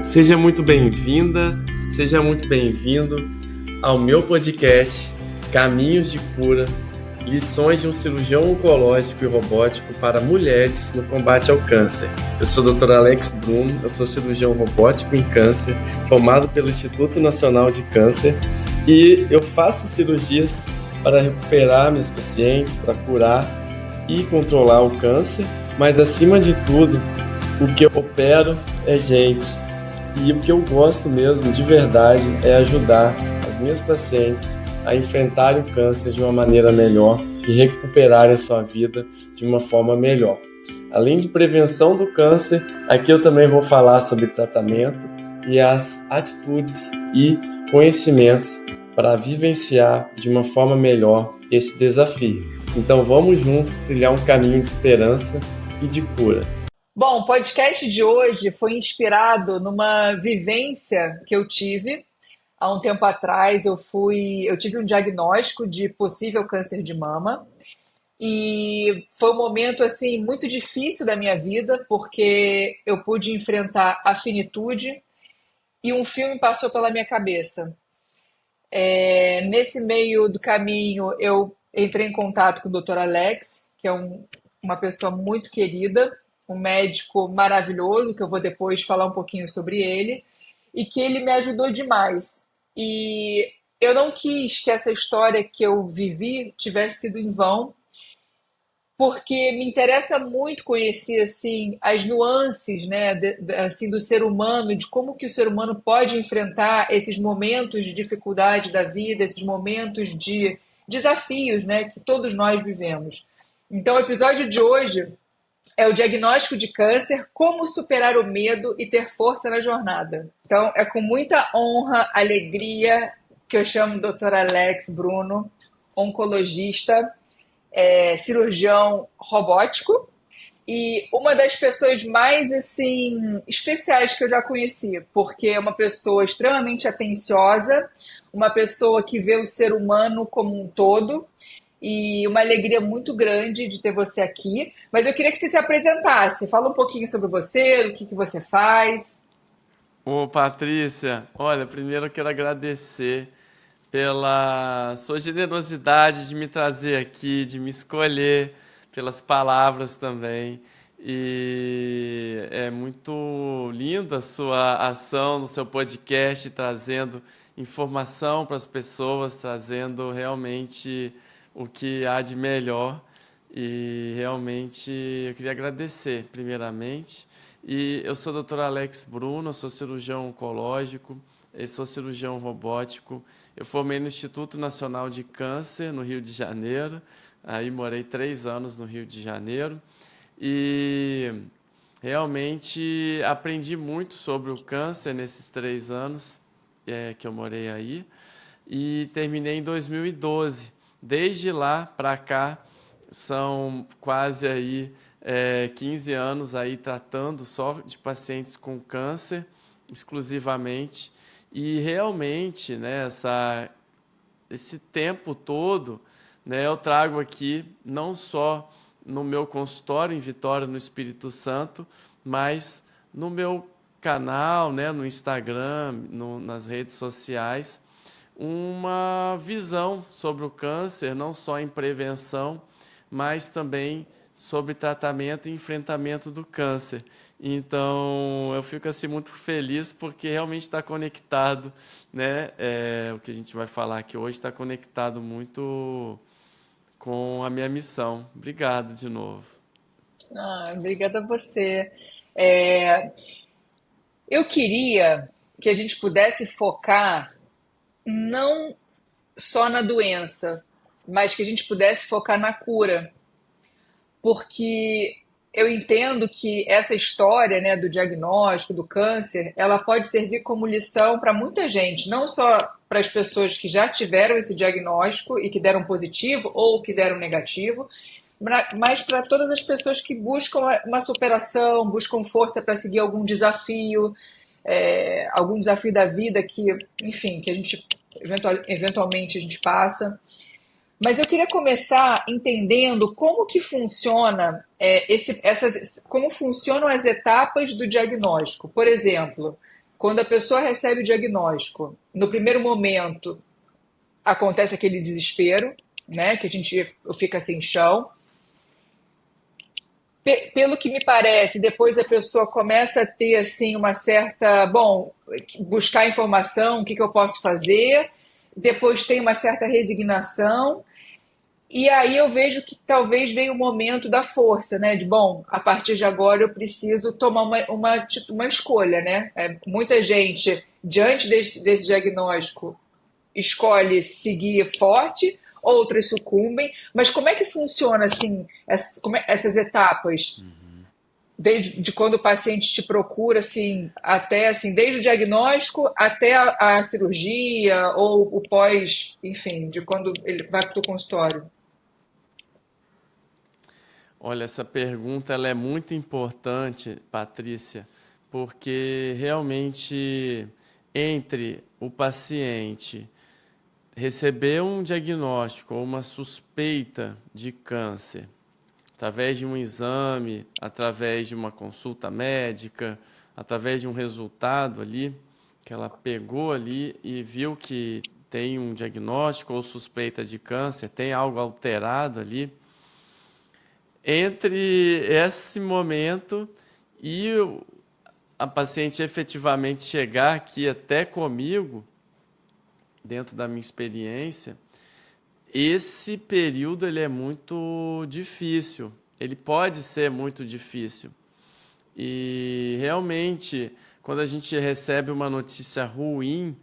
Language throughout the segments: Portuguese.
Seja muito bem-vinda, seja muito bem-vindo ao meu podcast Caminhos de Cura, lições de um cirurgião oncológico e robótico para mulheres no combate ao câncer. Eu sou o Dr. Alex Bruno, eu sou cirurgião robótico em câncer, formado pelo Instituto Nacional de Câncer, e eu faço cirurgias para recuperar meus pacientes, para curar e controlar o câncer, mas acima de tudo, o que eu opero é gente. E o que eu gosto mesmo, de verdade, é ajudar as minhas pacientes a enfrentarem o câncer de uma maneira melhor e recuperarem a sua vida de uma forma melhor. Além de prevenção do câncer, aqui eu também vou falar sobre tratamento e as atitudes e conhecimentos para vivenciar de uma forma melhor esse desafio. Então vamos juntos trilhar um caminho de esperança e de cura. Bom, o podcast de hoje foi inspirado numa vivência que eu tive há um tempo atrás. Eu tive um diagnóstico de possível câncer de mama e foi um momento assim muito difícil da minha vida, porque eu pude enfrentar a finitude e um filme passou pela minha cabeça. Nesse meio do caminho, eu entrei em contato com o Dr. Alex, que é uma pessoa muito querida, um médico maravilhoso, que eu vou depois falar um pouquinho sobre ele, e que ele me ajudou demais. E eu não quis que essa história que eu vivi tivesse sido em vão, porque me interessa muito conhecer assim, as nuances, né, assim, do ser humano, de como que o ser humano pode enfrentar esses momentos de dificuldade da vida, esses momentos de desafios, né, que todos nós vivemos. Então, o episódio de hoje é o diagnóstico de câncer, como superar o medo e ter força na jornada. Então, é com muita honra, alegria, que eu chamo o Dr. Alex Bruno, oncologista, cirurgião robótico e uma das pessoas mais assim especiais que eu já conheci, porque é uma pessoa extremamente atenciosa, uma pessoa que vê o ser humano como um todo, e uma alegria muito grande de ter você aqui. Mas eu queria que você se apresentasse. Fala um pouquinho sobre você, o que você faz. Ô, Patrícia, olha, primeiro eu quero agradecer pela sua generosidade de me trazer aqui, de me escolher, pelas palavras também. E é muito linda a sua ação no seu podcast, trazendo informação para as pessoas, trazendo realmente o que há de melhor. E realmente eu queria agradecer, primeiramente. E eu sou o Dr. Alex Bruno, eu sou cirurgião oncológico, eu sou cirurgião robótico. Eu formei no Instituto Nacional de Câncer, no Rio de Janeiro. Aí morei 3 anos no Rio de Janeiro. E realmente aprendi muito sobre o câncer nesses 3 anos que eu morei aí. E terminei em 2012. Desde lá para cá, são quase aí 15 anos aí tratando só de pacientes com câncer, exclusivamente. E realmente, né, esse tempo todo, né, eu trago aqui, não só no meu consultório em Vitória, no Espírito Santo, mas no meu canal, né, no Instagram, nas redes sociais, uma visão sobre o câncer, não só em prevenção, mas também sobre tratamento e enfrentamento do câncer. Então, eu fico assim muito feliz porque realmente está conectado, né? O que a gente vai falar aqui hoje está conectado muito com a minha missão. Obrigado de novo. Obrigada a você. Eu queria que a gente pudesse focar não só na doença, mas que a gente pudesse focar na cura. Porque eu entendo que essa história, né, do diagnóstico do câncer, ela pode servir como lição para muita gente, não só para as pessoas que já tiveram esse diagnóstico e que deram positivo ou que deram negativo, mas para todas as pessoas que buscam uma superação, buscam força para seguir algum desafio da vida que, enfim, que a gente eventualmente a gente passa. Mas eu queria começar entendendo como que funciona como funcionam as etapas do diagnóstico. Por exemplo, Quando a pessoa recebe o diagnóstico, no primeiro momento acontece aquele desespero, né, que a gente fica sem chão. Pelo que me parece, depois a pessoa começa a ter assim uma certa, bom, buscar informação, o que eu posso fazer. Depois tem uma certa resignação. E aí eu vejo que talvez venha o momento da força, né? De, bom, a partir de agora eu preciso tomar uma escolha, né? Muita gente, diante desse diagnóstico, escolhe seguir forte, outras sucumbem. Mas como é que funciona, assim, essas etapas? Desde de quando o paciente te procura, assim, até, assim, desde o diagnóstico até a cirurgia ou o pós, enfim, de quando ele vai para o teu consultório. Olha, essa pergunta ela é muito importante, Patrícia, porque realmente entre o paciente receber um diagnóstico ou uma suspeita de câncer, através de um exame, através de uma consulta médica, através de um resultado ali, que ela pegou ali e viu que tem um diagnóstico ou suspeita de câncer, tem algo alterado ali. Entre esse momento e a paciente efetivamente chegar aqui até comigo, dentro da minha experiência, esse período ele é muito difícil. Ele pode ser muito difícil. E realmente, quando a gente recebe uma notícia ruim,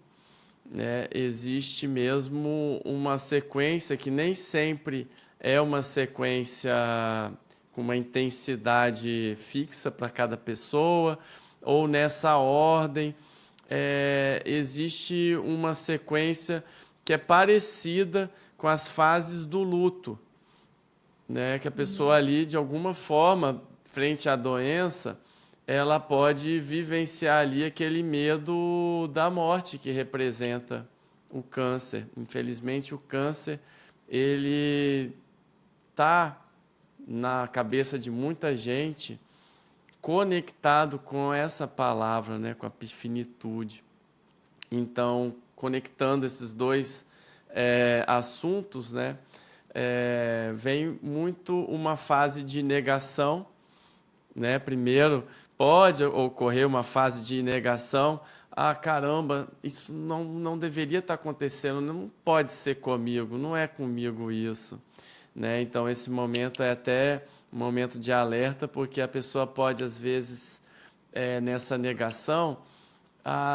né, existe mesmo uma sequência que nem sempre é uma sequência com uma intensidade fixa para cada pessoa, ou nessa ordem. Existe uma sequência que é parecida com as fases do luto, né? Que a pessoa ali, de alguma forma, frente à doença, ela pode vivenciar ali aquele medo da morte que representa o câncer. Infelizmente, o câncer, ele tá na cabeça de muita gente conectado com essa palavra, né? Com a finitude. Então, conectando esses dois assuntos, né? Vem muito uma fase de negação, né? Primeiro, pode ocorrer uma fase de negação. Ah, caramba, isso não deveria estar acontecendo, não pode ser comigo, não é comigo isso, né? Então, esse momento é até um momento de alerta, porque a pessoa pode, às vezes, nessa negação,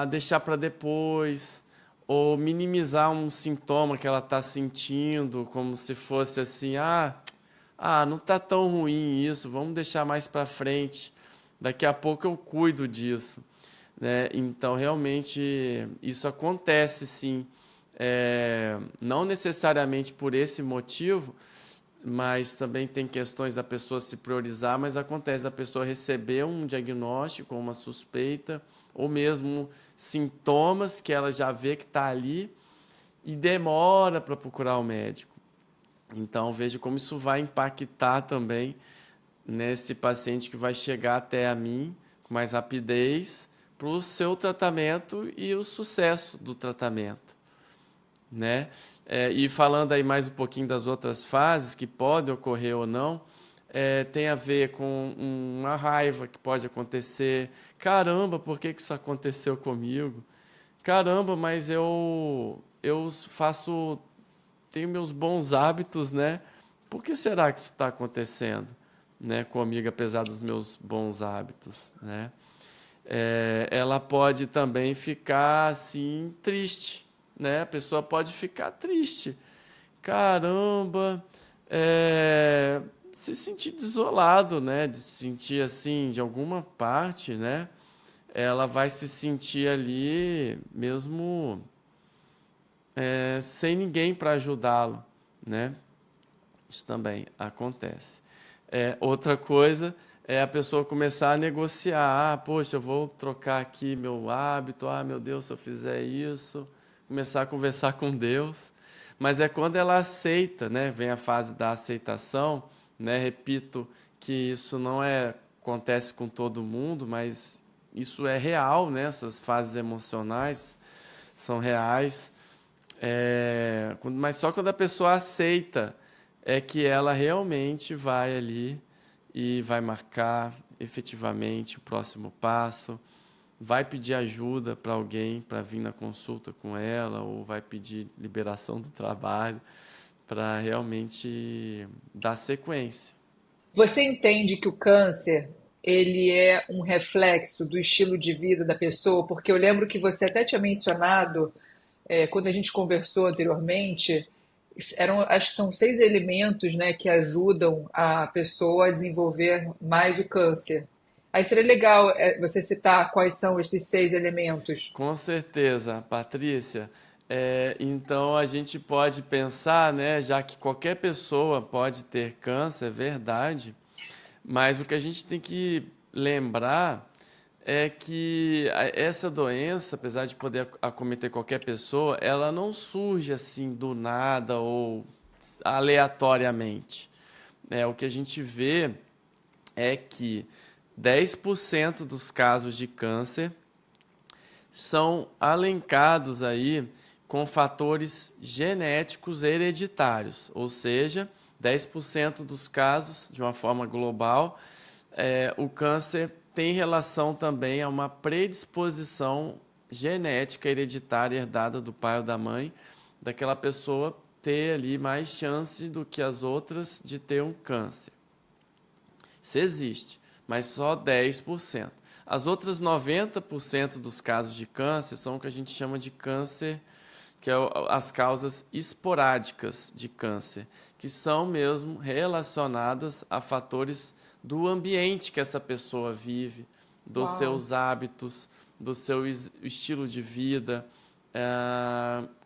deixar para depois, ou minimizar um sintoma que ela está sentindo, como se fosse assim, não está tão ruim isso, vamos deixar mais para frente, daqui a pouco eu cuido disso, né? Então, realmente, isso acontece, sim. Não necessariamente por esse motivo, mas também tem questões da pessoa se priorizar, mas acontece da pessoa receber um diagnóstico, uma suspeita, ou mesmo sintomas que ela já vê que está ali e demora para procurar o médico. Então, veja como isso vai impactar também nesse paciente que vai chegar até a mim com mais rapidez para o seu tratamento e o sucesso do tratamento, né? E falando aí mais um pouquinho das outras fases que podem ocorrer ou não, tem a ver com uma raiva que pode acontecer. Caramba, por que isso aconteceu comigo? Caramba, mas eu faço, tenho meus bons hábitos, né? Por que será que isso está acontecendo, né, comigo, apesar dos meus bons hábitos, né? Ela pode também ficar assim triste, né? A pessoa pode ficar triste. Caramba, se sentir desolado, né? De se sentir assim, de alguma parte, né? Ela vai se sentir ali mesmo sem ninguém para ajudá-lo, né? Isso também acontece. Outra coisa é a pessoa começar a negociar. Poxa, eu vou trocar aqui meu hábito. Meu Deus, se eu fizer isso. Começar a conversar com Deus. Mas é quando ela aceita, né? Vem a fase da aceitação, né? Repito que isso não acontece com todo mundo, mas isso é real, né? Essas fases emocionais são reais. Mas só quando a pessoa aceita é que ela realmente vai ali e vai marcar efetivamente o próximo passo, vai pedir ajuda para alguém para vir na consulta com ela, ou vai pedir liberação do trabalho para realmente dar sequência. Você entende que o câncer ele é um reflexo do estilo de vida da pessoa? Porque eu lembro que você até tinha mencionado, quando a gente conversou anteriormente, acho que são 6 elementos, né, que ajudam a pessoa a desenvolver mais o câncer. Aí seria legal, você citar quais são esses 6 elementos. Com certeza, Patrícia. Então a gente pode pensar, né, já que qualquer pessoa pode ter câncer, é verdade, mas o que a gente tem que lembrar é que essa doença, apesar de poder acometer qualquer pessoa, ela não surge assim do nada ou aleatoriamente. O que a gente vê é que 10% dos casos de câncer são alencados aí com fatores genéticos hereditários, ou seja, 10% dos casos, de uma forma global, o câncer tem relação também a uma predisposição genética hereditária herdada do pai ou da mãe, daquela pessoa ter ali mais chance do que as outras de ter um câncer. Isso existe, mas só 10%. As outras 90% dos casos de câncer são o que a gente chama de câncer, que é as causas esporádicas de câncer, que são mesmo relacionadas a fatores do ambiente que essa pessoa vive, dos Uau. seus hábitos, do seu estilo de vida,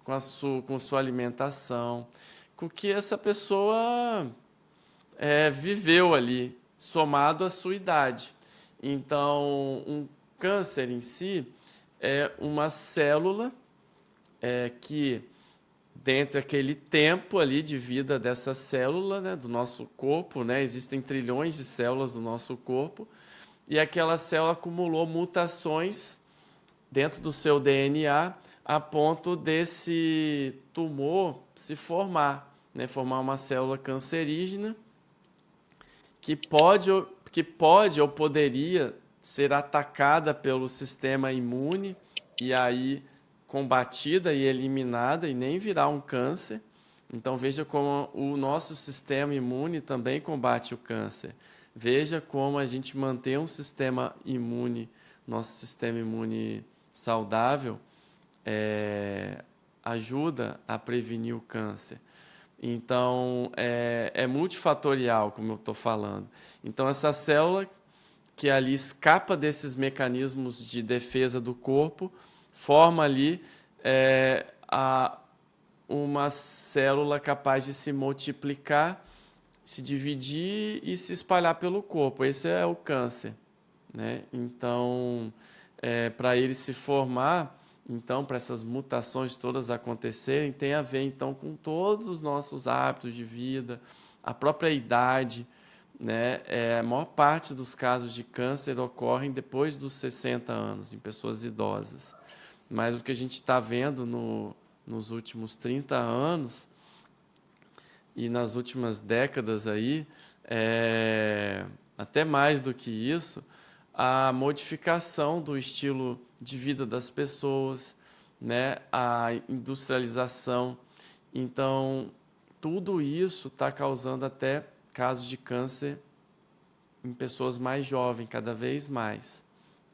com a sua alimentação, com o que essa pessoa viveu ali, somado à sua idade. Então, um câncer em si é uma célula que, dentro daquele tempo ali de vida dessa célula, né, do nosso corpo, né, existem trilhões de células do nosso corpo, e aquela célula acumulou mutações dentro do seu DNA a ponto desse tumor se formar, né, formar uma célula cancerígena que pode ou poderia ser atacada pelo sistema imune e aí combatida e eliminada e nem virar um câncer. Então veja como o nosso sistema imune também combate o câncer. Veja como a gente mantém um sistema imune, nosso sistema imune saudável, ajuda a prevenir o câncer. Então, é multifatorial, como eu estou falando. Então, essa célula que ali escapa desses mecanismos de defesa do corpo, forma ali uma célula capaz de se multiplicar, se dividir e se espalhar pelo corpo. Esse é o câncer, né? Então, para ele se formar, então, para essas mutações todas acontecerem, tem a ver então com todos os nossos hábitos de vida, a própria idade, né? A maior parte dos casos de câncer ocorrem depois dos 60 anos, em pessoas idosas. Mas o que a gente está vendo nos últimos 30 anos e nas últimas décadas aí, até mais do que isso, a modificação do estilo de vida das pessoas, né? A industrialização. Então, tudo isso está causando até casos de câncer em pessoas mais jovens, cada vez mais.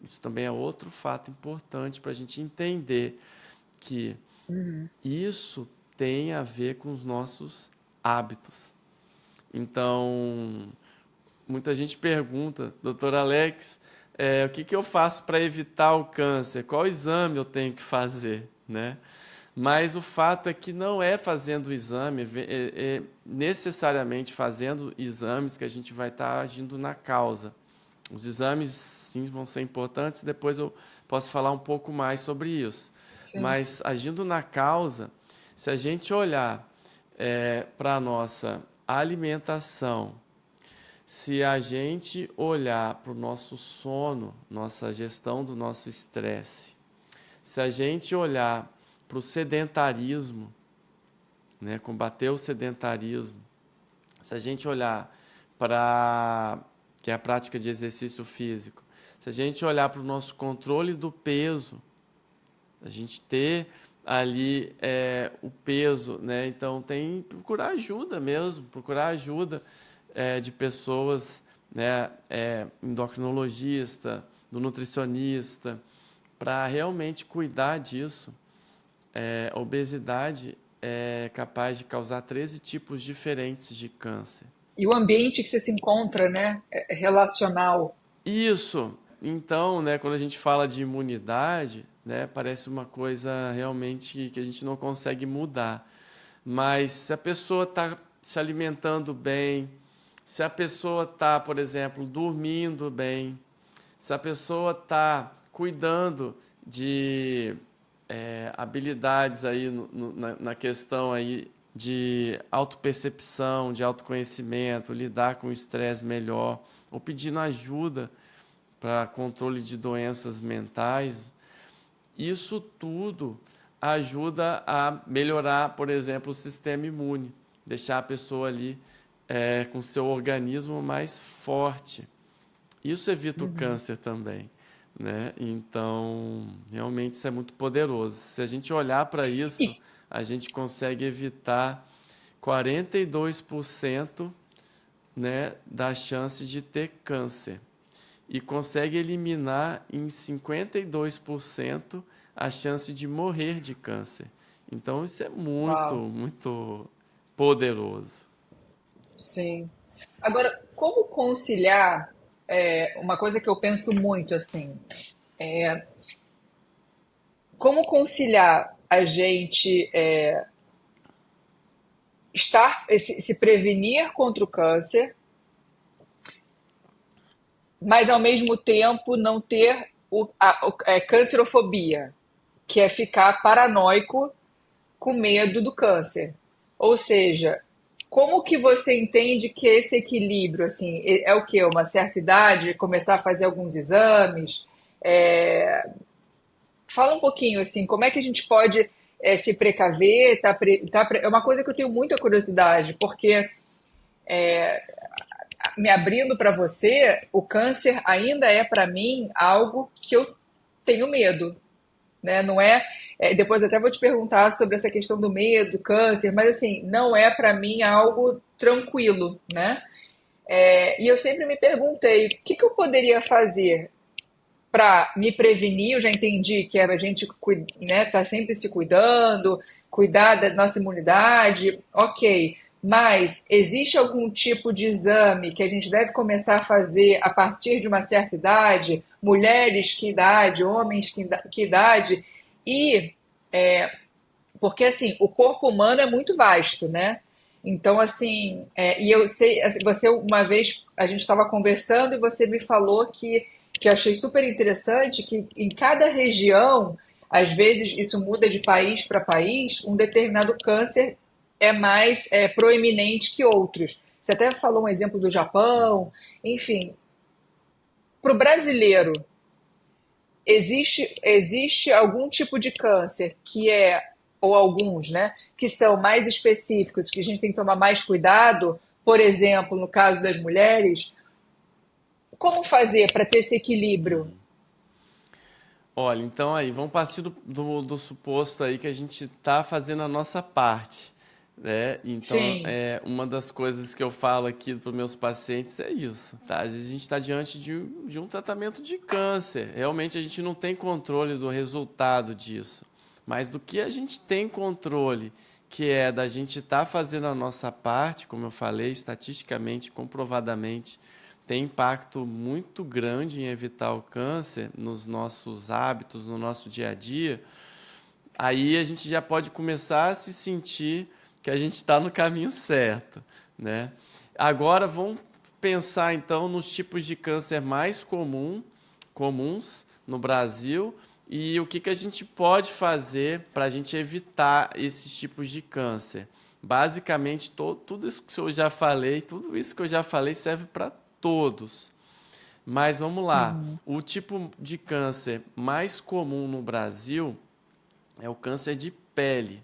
Isso também é outro fato importante para a gente entender que isso tem a ver com os nossos hábitos. Então, muita gente pergunta, doutor Alex, o que eu faço para evitar o câncer? Qual exame eu tenho que fazer, né? Mas o fato é que não é fazendo o exame, é necessariamente fazendo exames que a gente vai estar agindo na causa. Os exames, sim, vão ser importantes, depois eu posso falar um pouco mais sobre isso. Sim. Mas agindo na causa, se a gente olhar para a nossa alimentação, se a gente olhar para o nosso sono, nossa gestão do nosso estresse, se a gente olhar para o sedentarismo, né, combater o sedentarismo, se a gente olhar para que é a prática de exercício físico, se a gente olhar para o nosso controle do peso, a gente ter ali o peso, né? Então tem que procurar ajuda mesmo, procurar ajuda de pessoas, né? Endocrinologista, do nutricionista, para realmente cuidar disso. A obesidade é capaz de causar 13 tipos diferentes de câncer. E o ambiente que você se encontra, né, é relacional. Isso. Então, né, quando a gente fala de imunidade, né, parece uma coisa realmente que a gente não consegue mudar. Mas se a pessoa está se alimentando bem, se a pessoa está, por exemplo, dormindo bem, se a pessoa está cuidando de habilidades aí na questão aí de autopercepção, de autoconhecimento, lidar com o estresse melhor, ou pedindo ajuda para controle de doenças mentais, isso tudo ajuda a melhorar, por exemplo, o sistema imune, deixar a pessoa ali com seu organismo mais forte. Isso evita o Uhum. câncer também, né? Então, realmente isso é muito poderoso. Se a gente olhar para isso, E, a gente consegue evitar 42%, né, da chance de ter câncer e consegue eliminar em 52% a chance de morrer de câncer. Então isso é muito, uau, muito poderoso. sim. Agora, como conciliar uma coisa que eu penso muito assim, como conciliar a gente se prevenir contra o câncer, mas ao mesmo tempo não ter cancerofobia, que é ficar paranoico com medo do câncer. Ou seja, como que você entende que esse equilíbrio assim é o que? Uma certa idade, começar a fazer alguns exames? É, Fala um pouquinho assim, como é que a gente pode se precaver? É uma coisa que eu tenho muita curiosidade, porque me abrindo para você, o câncer ainda é para mim algo que eu tenho medo, né? Não é, depois até vou te perguntar sobre essa questão do medo, câncer, mas assim, não é para mim algo tranquilo, né? E eu sempre me perguntei, o que eu poderia fazer para me prevenir? Eu já entendi que a gente, né, tá sempre se cuidando, cuidar da nossa imunidade, ok. Mas existe algum tipo de exame que a gente deve começar a fazer a partir de uma certa idade? Mulheres, que idade? Homens, que idade? E porque assim, o corpo humano é muito vasto, né? Então, assim, e eu sei, assim, você uma vez a gente estava conversando e você me falou que eu achei super interessante que em cada região, às vezes isso muda de país para país, um determinado câncer é mais proeminente que outros. Você até falou um exemplo do Japão, enfim. Para o brasileiro, existe algum tipo de câncer que ou alguns, né, que são mais específicos, que a gente tem que tomar mais cuidado, por exemplo, no caso das mulheres, como fazer para ter esse equilíbrio? Olha, então aí, vamos partir do suposto aí que a gente está fazendo a nossa parte, né? Então, Sim, uma das coisas que eu falo aqui para os meus pacientes é isso, tá? Às vezes a gente está diante de um tratamento de câncer. Realmente a gente não tem controle do resultado disso, mas do que a gente tem controle, que é da gente estar fazendo a nossa parte, como eu falei, estatisticamente, comprovadamente, tem impacto muito grande em evitar o câncer nos nossos hábitos, no nosso dia a dia, aí a gente já pode começar a se sentir que a gente está no caminho certo, né? Agora vamos pensar então nos tipos de câncer mais comuns no Brasil e o que a gente pode fazer para a gente evitar esses tipos de câncer. Basicamente, tudo isso que eu já falei serve para todos. Mas vamos lá. Uhum. O tipo de câncer mais comum no Brasil é o câncer de pele.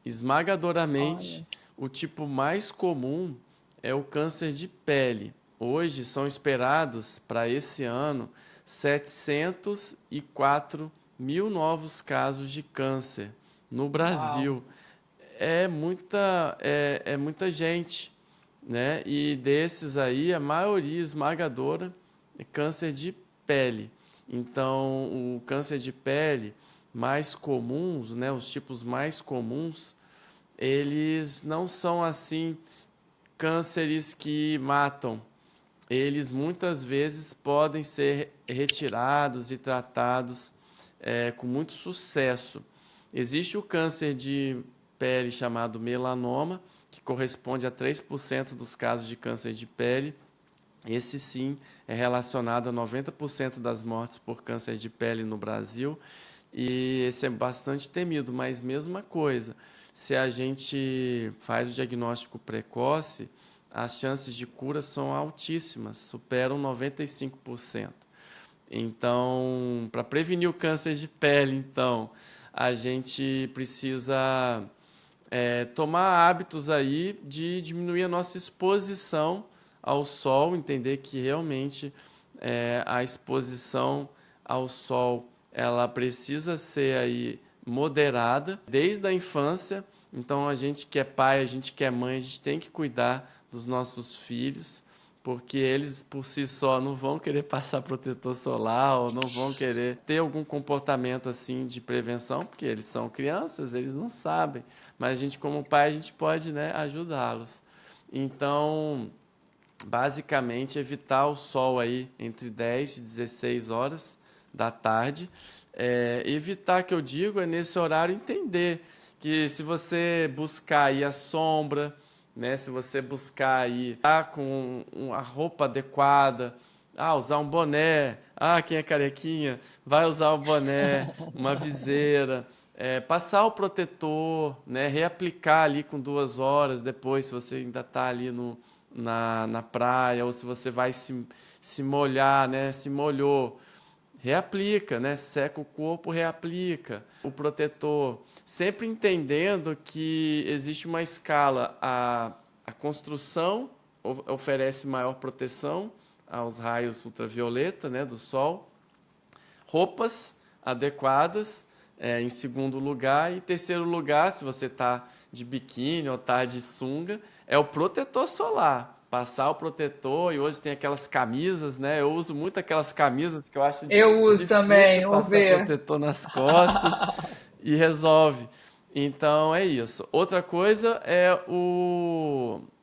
Esmagadoramente, Olha. o tipo mais comum é o câncer de pele. Hoje são esperados para esse ano 704 mil novos casos de câncer no Uau. Brasil. É muita gente, né? E desses aí, a maioria esmagadora é câncer de pele. Então, o câncer de pele mais comuns, né? Os tipos mais comuns, eles não são assim cânceres que matam. Eles muitas vezes podem ser retirados e tratados com muito sucesso. Existe o câncer de pele chamado melanoma, que corresponde a 3% dos casos de câncer de pele. Esse sim é relacionado a 90% das mortes por câncer de pele no Brasil. E esse é bastante temido, mas mesma coisa. Se a gente faz o diagnóstico precoce, as chances de cura são altíssimas, superam 95%. Então, para prevenir o câncer de pele, então, a gente precisa tomar hábitos aí de diminuir a nossa exposição ao sol, entender que realmente a exposição ao sol ela precisa ser aí moderada desde a infância. Então a gente que é pai, a gente que é mãe, a gente tem que cuidar dos nossos filhos, porque eles por si só não vão querer passar protetor solar ou não vão querer ter algum comportamento assim de prevenção, porque eles são crianças, eles não sabem. Mas a gente como pai, a gente pode, né, ajudá-los. Então, basicamente evitar o sol aí entre 10 e 16 horas da tarde. Evitar, que eu digo, é nesse horário entender que se você buscar aí a sombra, né, se você buscar aí com a roupa adequada, usar um boné, quem é carequinha, vai usar um boné, uma viseira, passar o protetor, né, reaplicar ali com 2 horas depois, se você ainda está ali na praia, ou se você vai se molhar, né, se molhou, reaplica, né? Seca o corpo, reaplica o protetor. Sempre entendendo que existe uma escala. A construção oferece maior proteção aos raios ultravioleta, né, do sol. Roupas adequadas, em segundo lugar. E em terceiro lugar, se você está de biquíni ou está de sunga, é o protetor solar. Passar o protetor, e hoje tem aquelas camisas, né? Eu uso muito aquelas camisas que eu acho Eu uso difícil também, vou passar ver. protetor nas costas e resolve. Então é isso. Outra coisa é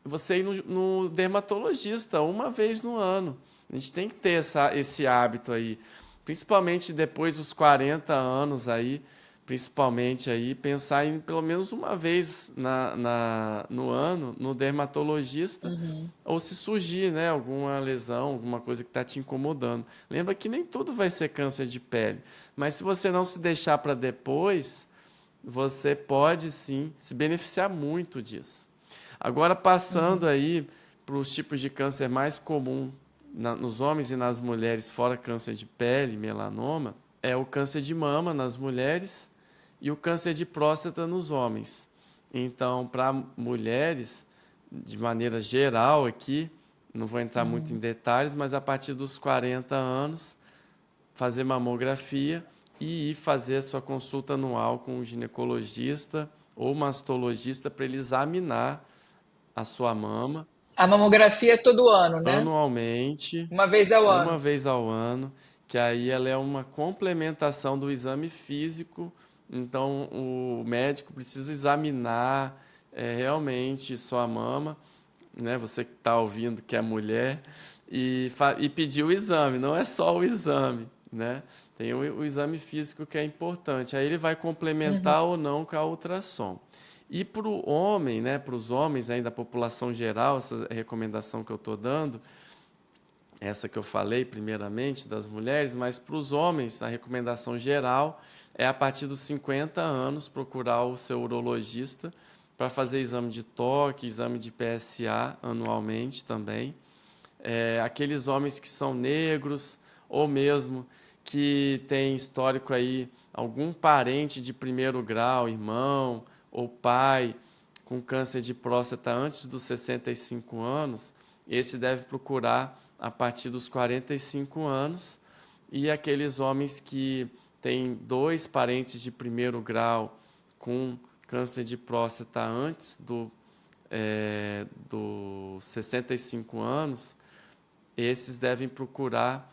você ir no dermatologista uma vez no ano. A gente tem que ter esse hábito aí, principalmente depois dos 40 anos aí, principalmente aí, pensar em pelo menos uma vez no ano no dermatologista, Uhum. ou se surgir, né, alguma lesão, alguma coisa que está te incomodando. Lembra que nem tudo vai ser câncer de pele, mas se você não se deixar para depois, você pode sim se beneficiar muito disso. Agora, passando Uhum. aí para os tipos de câncer mais comum nos homens e nas mulheres, fora câncer de pele, melanoma, é o câncer de mama nas mulheres e o câncer de próstata nos homens. Então, para mulheres, de maneira geral aqui, não vou entrar muito em Uhum. detalhes, mas a partir dos 40 anos, fazer mamografia e ir fazer a sua consulta anual com o ginecologista ou mastologista para ele examinar a sua mama A mamografia é todo ano, né? anualmente, Uma vez ao uma ano. vez ao ano, que aí ela é uma complementação do exame físico. Então o médico precisa examinar realmente sua mama, né? Você que está ouvindo que é mulher, e pedir o exame, não é só o exame, né? Tem o exame físico que é importante. Aí ele vai Uhum. complementar ou não com a ultrassom. E para o homem, né, para os homens ainda da população geral, essa recomendação que eu estou dando, essa que eu falei primeiramente das mulheres, mas para os homens, a recomendação geral é a partir dos 50 anos procurar o seu urologista para fazer exame de toque, exame de PSA anualmente também. Aqueles homens que são negros ou mesmo que tem histórico aí, algum parente de primeiro grau, irmão ou pai, com câncer de próstata antes dos 65 anos, esse deve procurar a partir dos 45 anos. E aqueles homens que têm dois parentes de primeiro grau com câncer de próstata antes dos 65 anos, esses devem procurar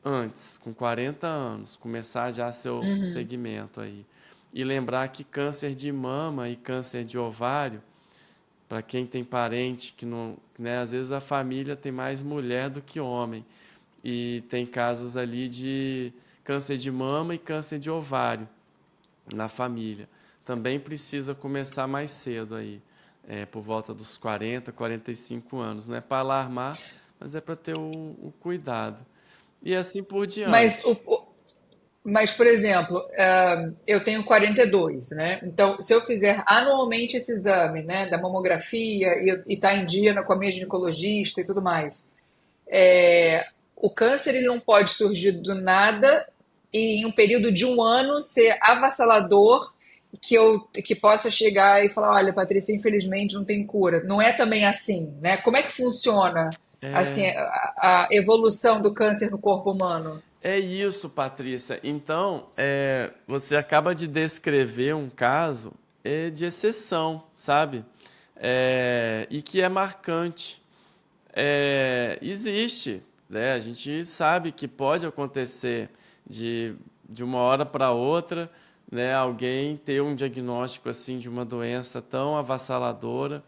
antes, com 40 anos, começar já seu Uhum. segmento aí. E lembrar que câncer de mama e câncer de ovário, para quem tem parente que não, né, às vezes a família tem mais mulher do que homem. E tem casos ali de câncer de mama e câncer de ovário na família. Também precisa começar mais cedo aí, por volta dos 40, 45 anos. Não é para alarmar, mas é para ter o cuidado. E assim por Mas, diante. mas, por exemplo, eu tenho 42, né? Então, se eu fizer anualmente esse exame, né, da mamografia e tá em dia com a minha ginecologista e tudo mais, o câncer ele não pode surgir do nada e em um período de um ano ser avassalador que possa chegar e falar, olha, Patrícia, infelizmente não tem cura. Não é também assim, né? Como é que funciona assim É, a evolução do câncer no corpo humano? é isso, Patrícia. Então, você acaba de descrever um caso de exceção, sabe? E que é marcante. Existe, né? A gente sabe que pode acontecer de uma hora para outra, né? Alguém ter um diagnóstico assim de uma doença tão avassaladora,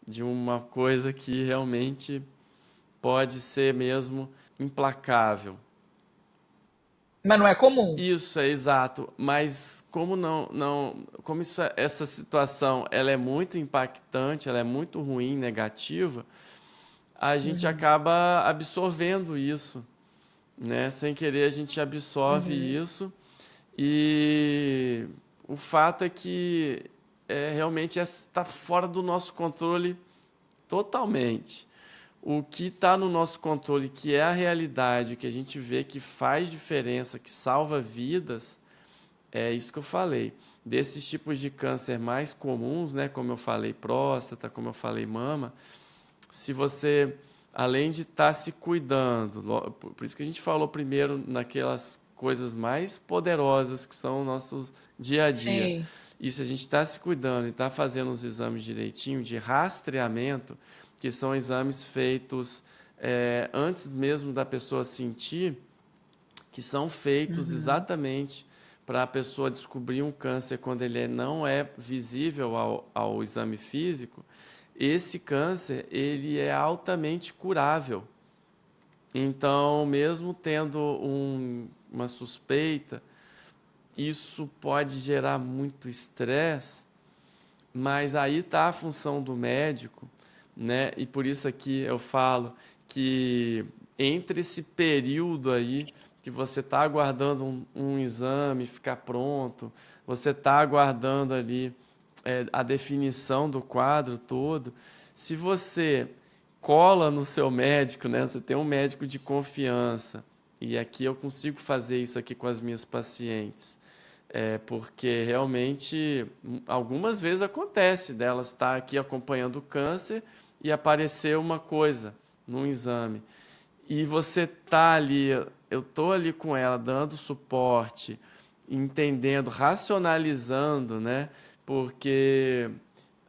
de uma coisa que realmente pode ser mesmo implacável. Mas não é comum. Isso é exato, mas como como essa situação ela é muito impactante, ela é muito ruim, negativa, a gente Uhum, acaba absorvendo isso, né? Sem querer a gente absorve uhum. isso e o fato é que realmente está fora do nosso controle totalmente. O que está no nosso controle, que é a realidade, o que a gente vê que faz diferença, que salva vidas, é isso que eu falei. Desses tipos de câncer mais comuns, né, como eu falei, próstata, como eu falei, mama, se você, além de estar se cuidando, por isso que a gente falou primeiro naquelas coisas mais poderosas que são o nosso dia a dia. Sim. E se a gente está se cuidando e está fazendo os exames direitinho, de rastreamento, que são exames feitos antes mesmo da pessoa sentir, que são feitos Uhum. exatamente para a pessoa descobrir um câncer quando ele não é visível ao exame físico, esse câncer ele é altamente curável. Então, mesmo tendo uma suspeita, isso pode gerar muito estresse, mas aí está a função do médico, né? E por isso aqui eu falo que entre esse período aí que você está aguardando um exame ficar pronto, você está aguardando ali a definição do quadro todo, se você cola no seu médico, né? Você tem um médico de confiança, e aqui eu consigo fazer isso aqui com as minhas pacientes. Porque realmente algumas vezes acontece delas estar aqui acompanhando o câncer e aparecer uma coisa num exame. E você tá ali, eu tô ali com ela dando suporte, entendendo, racionalizando, né? Porque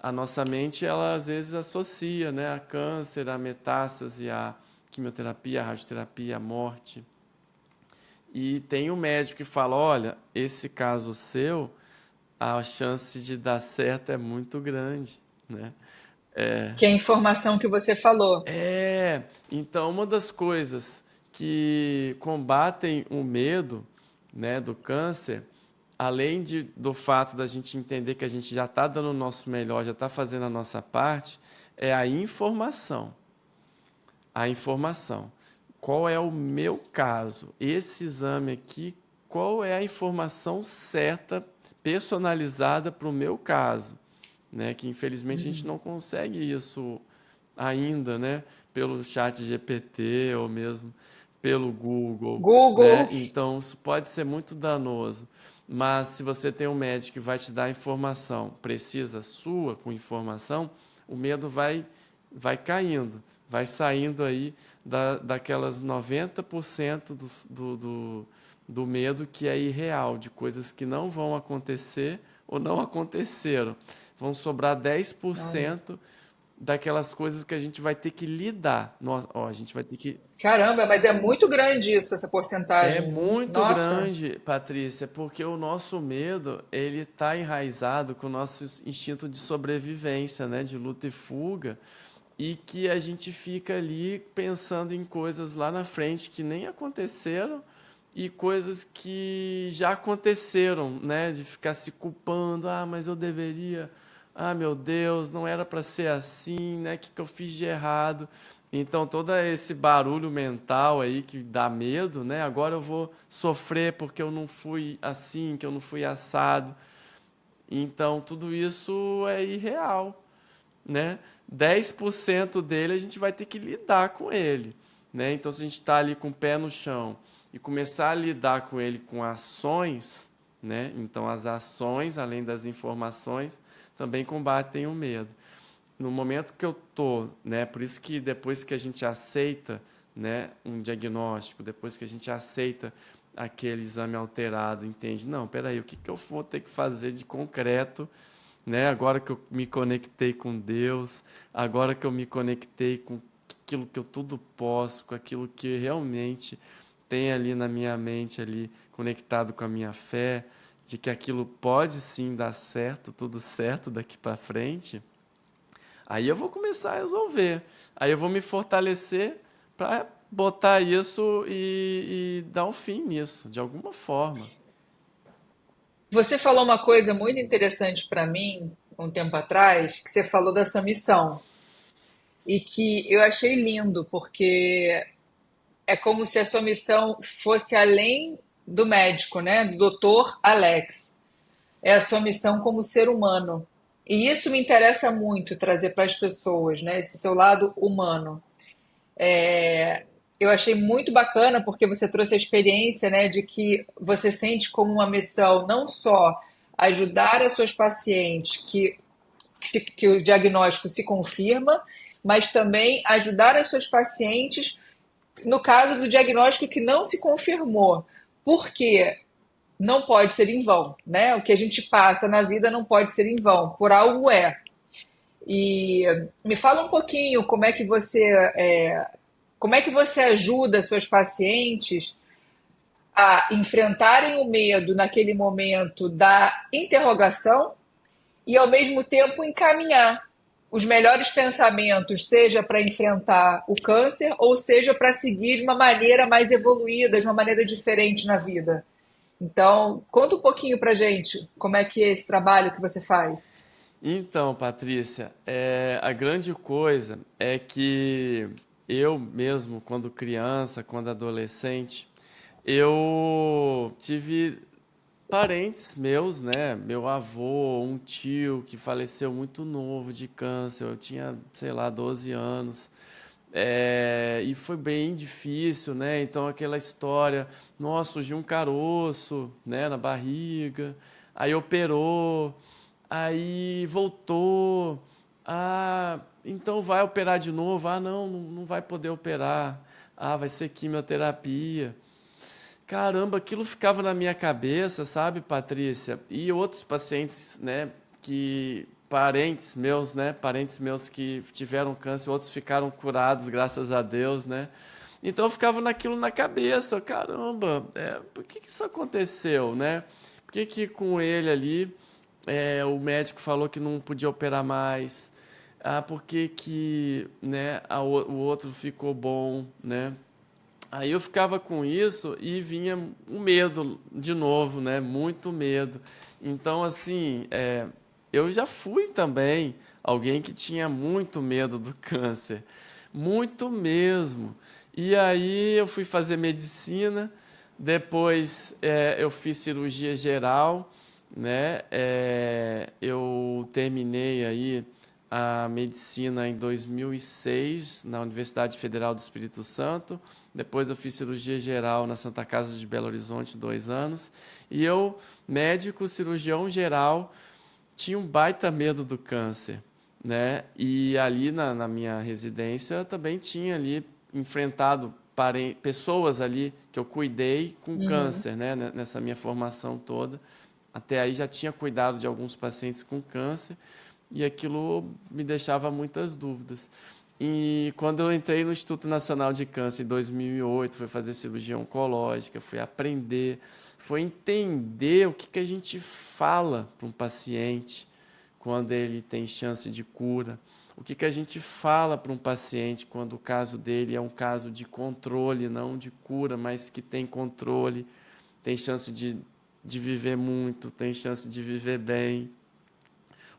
a nossa mente ela às vezes associa, né, a câncer, a metástase, a quimioterapia, a radioterapia, a morte. E tem um médico que fala: olha, esse caso seu, a chance de dar certo é muito grande, né? Que é a informação que você falou. Então uma das coisas que combatem o medo, né, do câncer, além do fato da gente entender que a gente já está dando o nosso melhor, já está fazendo a nossa parte, é a informação. A informação. Qual é o meu caso? Esse exame aqui, qual é a informação certa, personalizada para o meu caso? né? Que infelizmente a gente não consegue isso ainda, né? Pelo chat GPT ou mesmo pelo Google, né? Google. Então isso pode ser muito danoso. Mas se você tem um médico que vai te dar informação precisa sua, com informação, o medo vai caindo, vai saindo aí daquelas 90% do medo que é irreal, de coisas que não vão acontecer ou não aconteceram. Vão sobrar Olha. 10% daquelas coisas que a gente vai ter que lidar. Ó, a gente vai ter que. Caramba, mas é muito grande isso, essa É porcentagem. muito Nossa. grande, Patrícia, porque o nosso medo, ele está enraizado com o nosso instinto de sobrevivência, né, de luta e fuga, e que a gente fica ali pensando em coisas lá na frente que nem aconteceram e coisas que já aconteceram, né, de ficar se culpando, ah, mas eu deveria, ah, meu Deus, não era para ser assim, né, que eu fiz de errado. Então, todo esse barulho mental aí que dá medo, né? Agora eu vou sofrer porque eu não fui assim, que eu não fui assado. Então, tudo isso é irreal, né? 10% dele a gente vai ter que lidar com ele, né? Então, se a gente está ali com o pé no chão e começar a lidar com ele com ações, né? Então, as ações, além das informações, também combatem o medo. No momento que eu tô, né? Por isso que depois que a gente aceita, né, um diagnóstico, depois que a gente aceita aquele exame alterado, entende? Não, peraí, o que que eu vou ter que fazer de concreto, né? Agora que eu me conectei com Deus, agora que eu me conectei com aquilo que eu tudo posso, com aquilo que realmente tem ali na minha mente ali conectado com a minha fé, de que aquilo pode sim dar certo, tudo certo daqui para frente. Aí eu vou começar a resolver. Aí eu vou me fortalecer para botar isso e dar um fim nisso, de alguma forma. Você falou uma coisa muito interessante para mim um tempo atrás, que você falou da sua missão. E que eu achei lindo, porque é como se a sua missão fosse além do médico, né? Do doutor Alex. É a sua missão como ser humano. E isso me interessa muito trazer para as pessoas, né? Esse seu lado humano. Eu achei muito bacana porque você trouxe a experiência, né, de que você sente como uma missão não só ajudar as suas pacientes que o diagnóstico se confirma, mas também ajudar as suas pacientes no caso do diagnóstico que não se confirmou. Porque não pode ser em vão, né? O que a gente passa na vida não pode ser em vão, por algo é. E me fala um pouquinho como é que você ajuda suas pacientes a enfrentarem o medo naquele momento da interrogação e ao mesmo tempo encaminhar os melhores pensamentos, seja para enfrentar o câncer ou seja para seguir de uma maneira mais evoluída, de uma maneira diferente na vida. Então, conta um pouquinho pra gente como é que é esse trabalho que você faz. Então, Patrícia, a grande coisa é que eu mesmo, quando criança, quando adolescente, eu tive parentes meus, né? Meu avô, um tio que faleceu muito novo de câncer. Eu tinha, sei lá, 12 anos. E foi bem difícil, né? Então aquela história, nossa, surgiu um caroço, né, na barriga, aí operou, aí voltou, ah, então vai operar de novo, ah, não, não vai poder operar, ah, vai ser quimioterapia. Caramba, aquilo ficava na minha cabeça, sabe, Patrícia? E outros pacientes, né, que parentes meus que tiveram câncer, outros ficaram curados, graças a Deus, né? Então eu ficava naquilo na cabeça, caramba, por que que isso aconteceu, né? Por que que com ele ali, o médico falou que não podia operar mais? Ah, por que que, né, o outro ficou bom, né? Aí eu ficava com isso e vinha o medo de novo, né? Muito medo. Então, assim, eu já fui também alguém que tinha muito medo do câncer, muito mesmo. E aí eu fui fazer medicina, depois eu fiz cirurgia geral né? Eu terminei aí a medicina em 2006 na Universidade Federal do Espírito Santo. Depois eu fiz cirurgia geral na Santa Casa de Belo Horizonte, 2 anos. E eu, médico, cirurgião geral, tinha um baita medo do câncer, né? E ali na minha residência também tinha ali enfrentado pessoas ali que eu cuidei com Uhum. câncer, né? Nessa minha formação toda. Até aí já tinha cuidado de alguns pacientes com câncer e aquilo me deixava muitas dúvidas. E quando eu entrei no Instituto Nacional de Câncer em 2008, fui fazer cirurgia oncológica, fui aprender, fui entender o que que a gente fala para um paciente quando ele tem chance de cura. O que que a gente fala para um paciente quando o caso dele é um caso de controle, não de cura, mas que tem controle, tem chance de viver muito, tem chance de viver bem.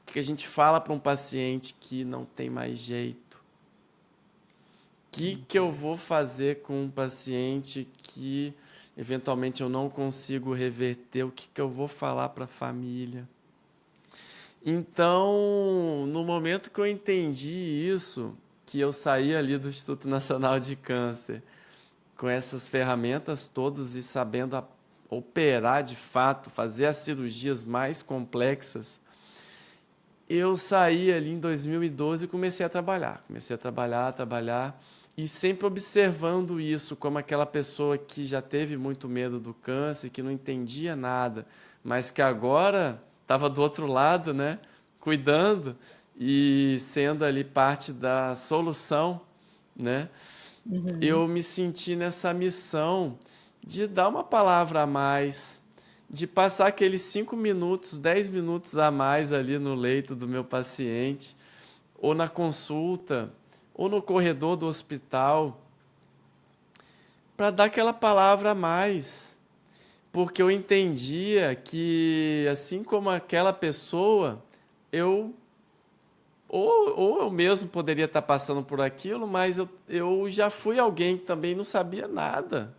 O que a gente fala para um paciente que não tem mais jeito? O que eu vou fazer com um paciente que eventualmente eu não consigo reverter? O que eu vou falar para a família? Então, no momento que eu entendi isso, que eu saí ali do Instituto Nacional de Câncer com essas ferramentas todas e sabendo operar de fato, fazer as cirurgias mais complexas, eu saí ali em 2012 e comecei a trabalhar. Comecei a trabalhar, trabalhar e sempre observando isso como aquela pessoa que já teve muito medo do câncer, que não entendia nada, mas que agora estava do outro lado, né? Cuidando e sendo ali parte da solução, né? Uhum. Eu me senti nessa missão de dar uma palavra a mais, de passar aqueles 5 minutos, 10 minutos a mais ali no leito do meu paciente, ou na consulta, ou no corredor do hospital, para dar aquela palavra a mais. Porque eu entendia que, assim como aquela pessoa, eu ou eu mesmo poderia estar passando por aquilo, mas eu já fui alguém que também não sabia nada.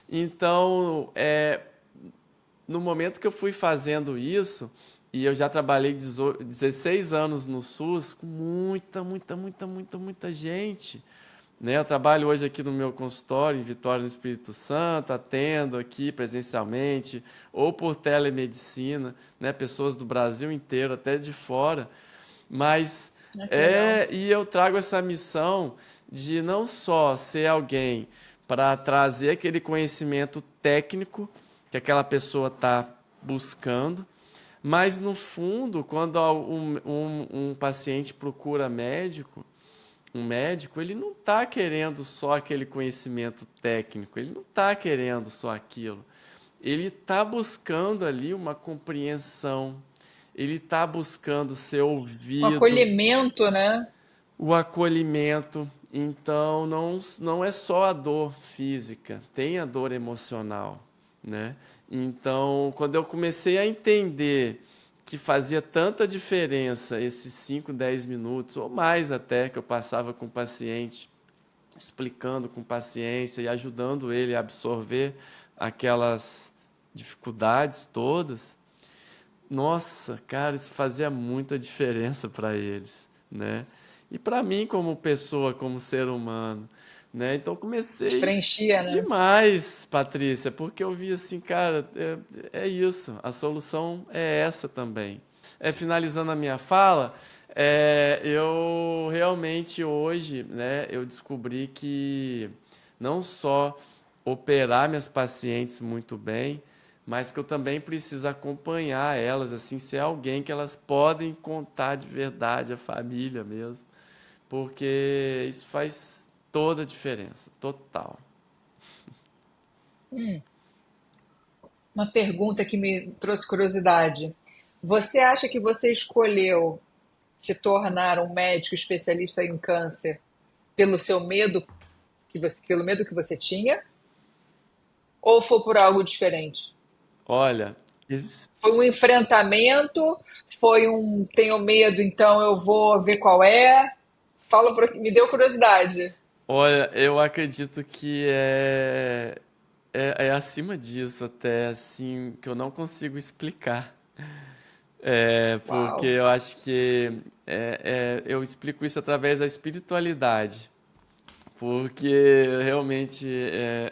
Então, no momento que eu fui fazendo isso, e eu já trabalhei 16 anos no SUS com muita gente, né? Eu trabalho hoje aqui no meu consultório em Vitória, no Espírito Santo, atendo aqui presencialmente ou por telemedicina, né? Pessoas do Brasil inteiro, até de fora. Mas Ah, que legal. e eu trago essa missão de não só ser alguém para trazer aquele conhecimento técnico que aquela pessoa está buscando, mas no fundo, quando um paciente procura um médico, ele não está querendo só aquele conhecimento técnico, ele não está querendo só aquilo. Ele está buscando ali uma compreensão, ele está buscando ser Um ouvido, acolhimento, né? o acolhimento. Então, não é só a dor física, tem a dor emocional, né? Então, quando eu comecei a entender que fazia tanta diferença esses 5, 10 minutos, ou mais até, que eu passava com o paciente, explicando com paciência e ajudando ele a absorver aquelas dificuldades todas, nossa, cara, isso fazia muita diferença para eles, né? E para mim como pessoa, como ser humano, né? Então Te comecei preenchia, né? demais, Patrícia, porque eu vi assim, cara, é isso, a solução é essa também. Finalizando a minha fala, eu realmente hoje, né, eu descobri que não só operar minhas pacientes muito bem, mas que eu também preciso acompanhar elas, assim, ser alguém que elas podem contar de verdade, a família mesmo, porque isso faz toda a diferença, total. Uma pergunta que me trouxe curiosidade. Você acha que você escolheu se tornar um médico especialista em câncer pelo seu medo pelo medo que você tinha, ou foi por algo diferente? Olha, Foi um enfrentamento? Foi um tenho medo, então eu vou ver qual é? Me deu curiosidade. olha, eu acredito que é acima disso até, assim, que eu não consigo explicar. Porque Uau! eu acho que eu explico isso através da espiritualidade. Porque realmente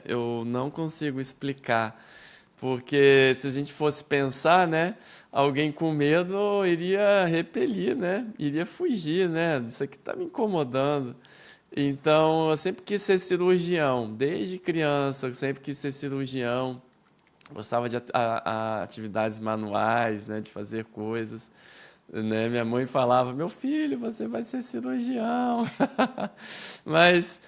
eu não consigo explicar. Porque se a gente fosse pensar, né? Alguém com medo iria repelir, né? Iria fugir, né? Isso aqui tá me incomodando. Então, eu sempre quis ser cirurgião. Desde criança, eu sempre quis ser cirurgião. Gostava de atividades manuais, né? De fazer coisas. Né? Minha mãe falava, meu filho, você vai ser cirurgião. Mas,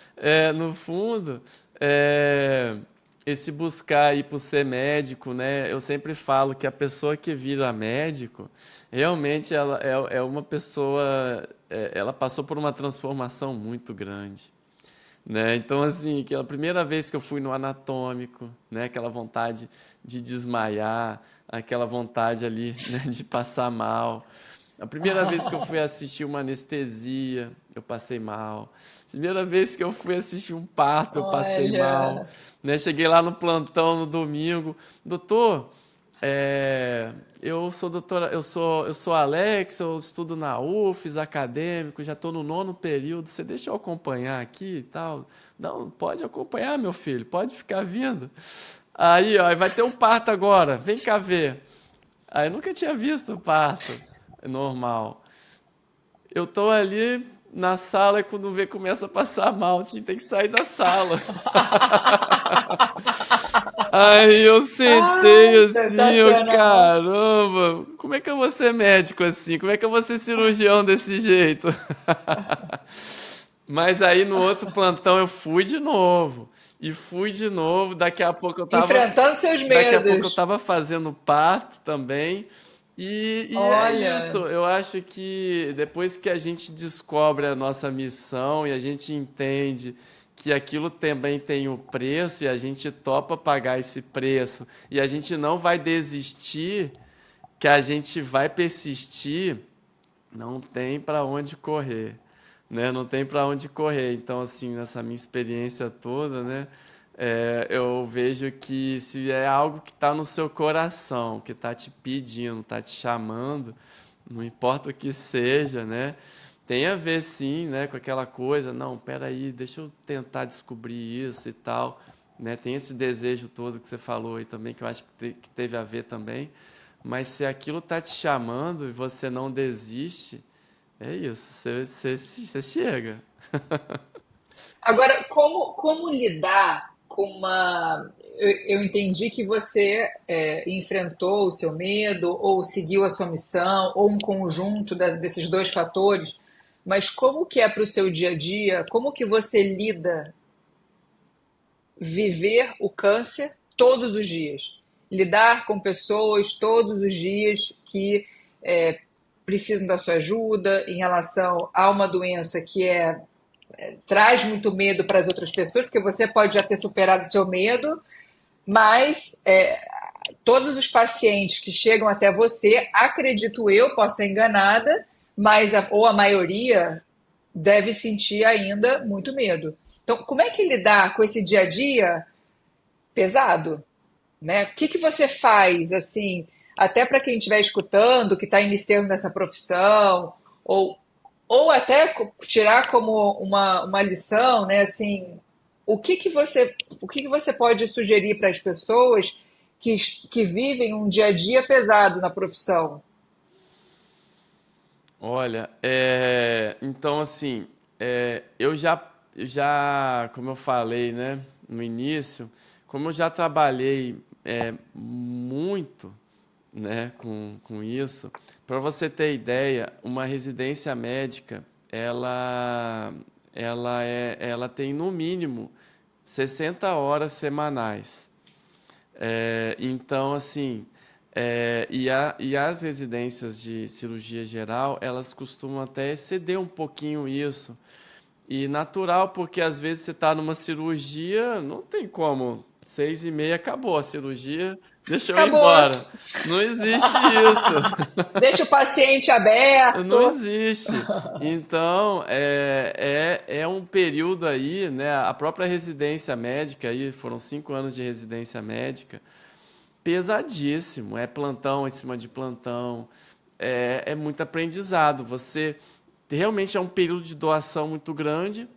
no fundo, é, esse buscar ir por ser médico, né? Eu sempre falo que a pessoa que vira médico, realmente ela é uma pessoa, ela passou por uma transformação muito grande. Né? Então, assim, aquela primeira vez que eu fui no anatômico, né? Aquela vontade de desmaiar, aquela vontade ali, né? De passar mal. A primeira vez que eu fui assistir uma anestesia, eu passei mal. Primeira vez que eu fui assistir um parto, eu passei mal. Olha, Né? Cheguei lá no plantão no domingo, doutor, eu sou doutora, eu sou Alex, eu estudo na UFES, acadêmico, já estou no nono período. Você deixa eu acompanhar aqui e tal? Não, pode acompanhar, meu filho, pode ficar vindo. Aí, ó, vai ter um parto agora, vem cá ver. Aí eu nunca tinha visto o parto normal. Eu tô ali na sala e quando vê começa a passar mal, tem que sair da sala. Aí eu ai, sentei assim, eu, sensacional. caramba, como é que eu vou ser médico assim? Como é que eu vou ser cirurgião desse jeito? Mas aí no outro plantão eu fui de novo. E fui de novo, Enfrentando seus daqui a pouco eu medos. tava fazendo parto também. E é isso, Olha, eu acho que depois que a gente descobre a nossa missão e a gente entende que aquilo também tem o preço e a gente topa pagar esse preço e a gente não vai desistir, que a gente vai persistir, não tem para onde correr, né? Não tem para onde correr. Então, assim, nessa minha experiência toda, né? Eu vejo que se é algo que está no seu coração, que está te pedindo, está te chamando, não importa o que seja, né? Tem a ver sim, né, com aquela coisa, não, peraí, deixa eu tentar descobrir isso e tal, né? Tem esse desejo todo que você falou aí também, que eu acho que teve a ver também. Mas se aquilo tá te chamando e você não desiste, é isso, você chega. agora, como lidar com uma. Eu entendi que você enfrentou o seu medo, ou seguiu a sua missão, ou um conjunto desses dois fatores, mas como que é para o seu dia a dia? Como que você lida viver o câncer todos os dias? Lidar com pessoas todos os dias que precisam da sua ajuda em relação a uma doença que traz muito medo para as outras pessoas, porque você pode já ter superado o seu medo, mas todos os pacientes que chegam até você, acredito eu, posso estar enganada, mas ou a maioria deve sentir ainda muito medo. Então, como é que lidar com esse dia a dia pesado, né? O que que você faz assim, até para quem estiver escutando, que está iniciando nessa profissão, ou até tirar como uma lição, né? Assim, o que que você pode sugerir para as pessoas que vivem um dia a dia pesado na profissão? Olha, então assim, como eu falei, né, no início, como eu já trabalhei muito, né, com isso, para você ter ideia, uma residência médica, ela tem no mínimo 60 horas semanais. Então, assim, e as residências de cirurgia geral, elas costumam até exceder um pouquinho isso. E natural, porque às vezes você está numa cirurgia, não tem como 6h30 acabou a cirurgia, deixa eu ir Acabou. embora. Não existe isso. Deixa o paciente Não aberto. existe. Então, é um período aí, né? A própria residência médica aí, foram 5 anos de residência médica, pesadíssimo. É plantão em cima de plantão, é muito aprendizado. Você realmente é um período de doação muito grande,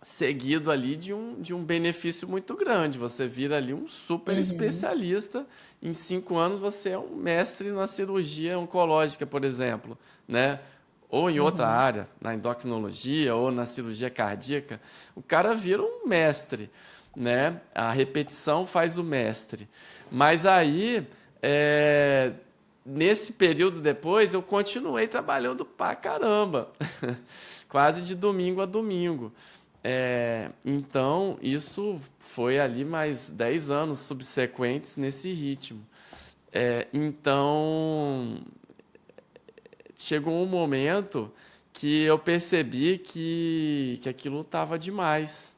seguido ali de um benefício muito grande. Você vira ali um super Uhum, especialista. Em 5 anos você é um mestre na cirurgia oncológica, por exemplo, né? Ou em outra uhum. área, na endocrinologia ou na cirurgia cardíaca, o cara vira um mestre, né? A repetição faz o mestre. Mas aí, é, nesse período depois, eu continuei trabalhando pra caramba, quase de domingo a domingo. Então, isso foi ali mais 10 anos subsequentes nesse ritmo. Então, chegou um momento que eu percebi que aquilo estava demais,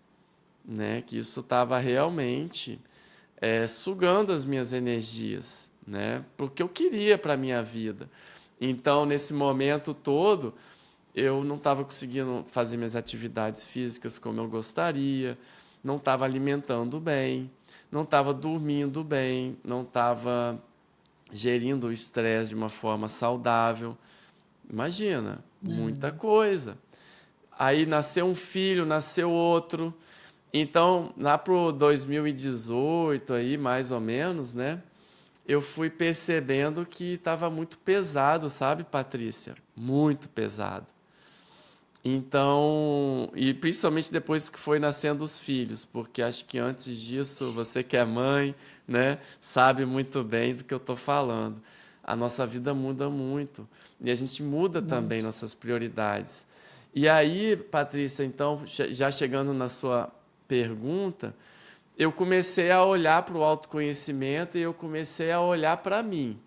né? Que isso estava realmente sugando as minhas energias, né? Porque eu queria para minha vida. Então, nesse momento todo, eu não estava conseguindo fazer minhas atividades físicas como eu gostaria, não estava alimentando bem, não estava dormindo bem, não estava gerindo o estresse de uma forma saudável. Imagina, muita Hum. coisa. Aí nasceu um filho, nasceu outro. Então, lá pro 2018 aí, mais ou menos, né? Eu fui percebendo que estava muito pesado, sabe, Patrícia? Muito pesado. Então, e principalmente depois que foi nascendo os filhos, porque acho que antes disso, você que é mãe, né, sabe muito bem do que eu estou falando. A nossa vida muda muito e a gente muda também Muito. nossas prioridades. E aí, Patrícia, então, já chegando na sua pergunta, eu comecei a olhar para o autoconhecimento e eu comecei a olhar para mim.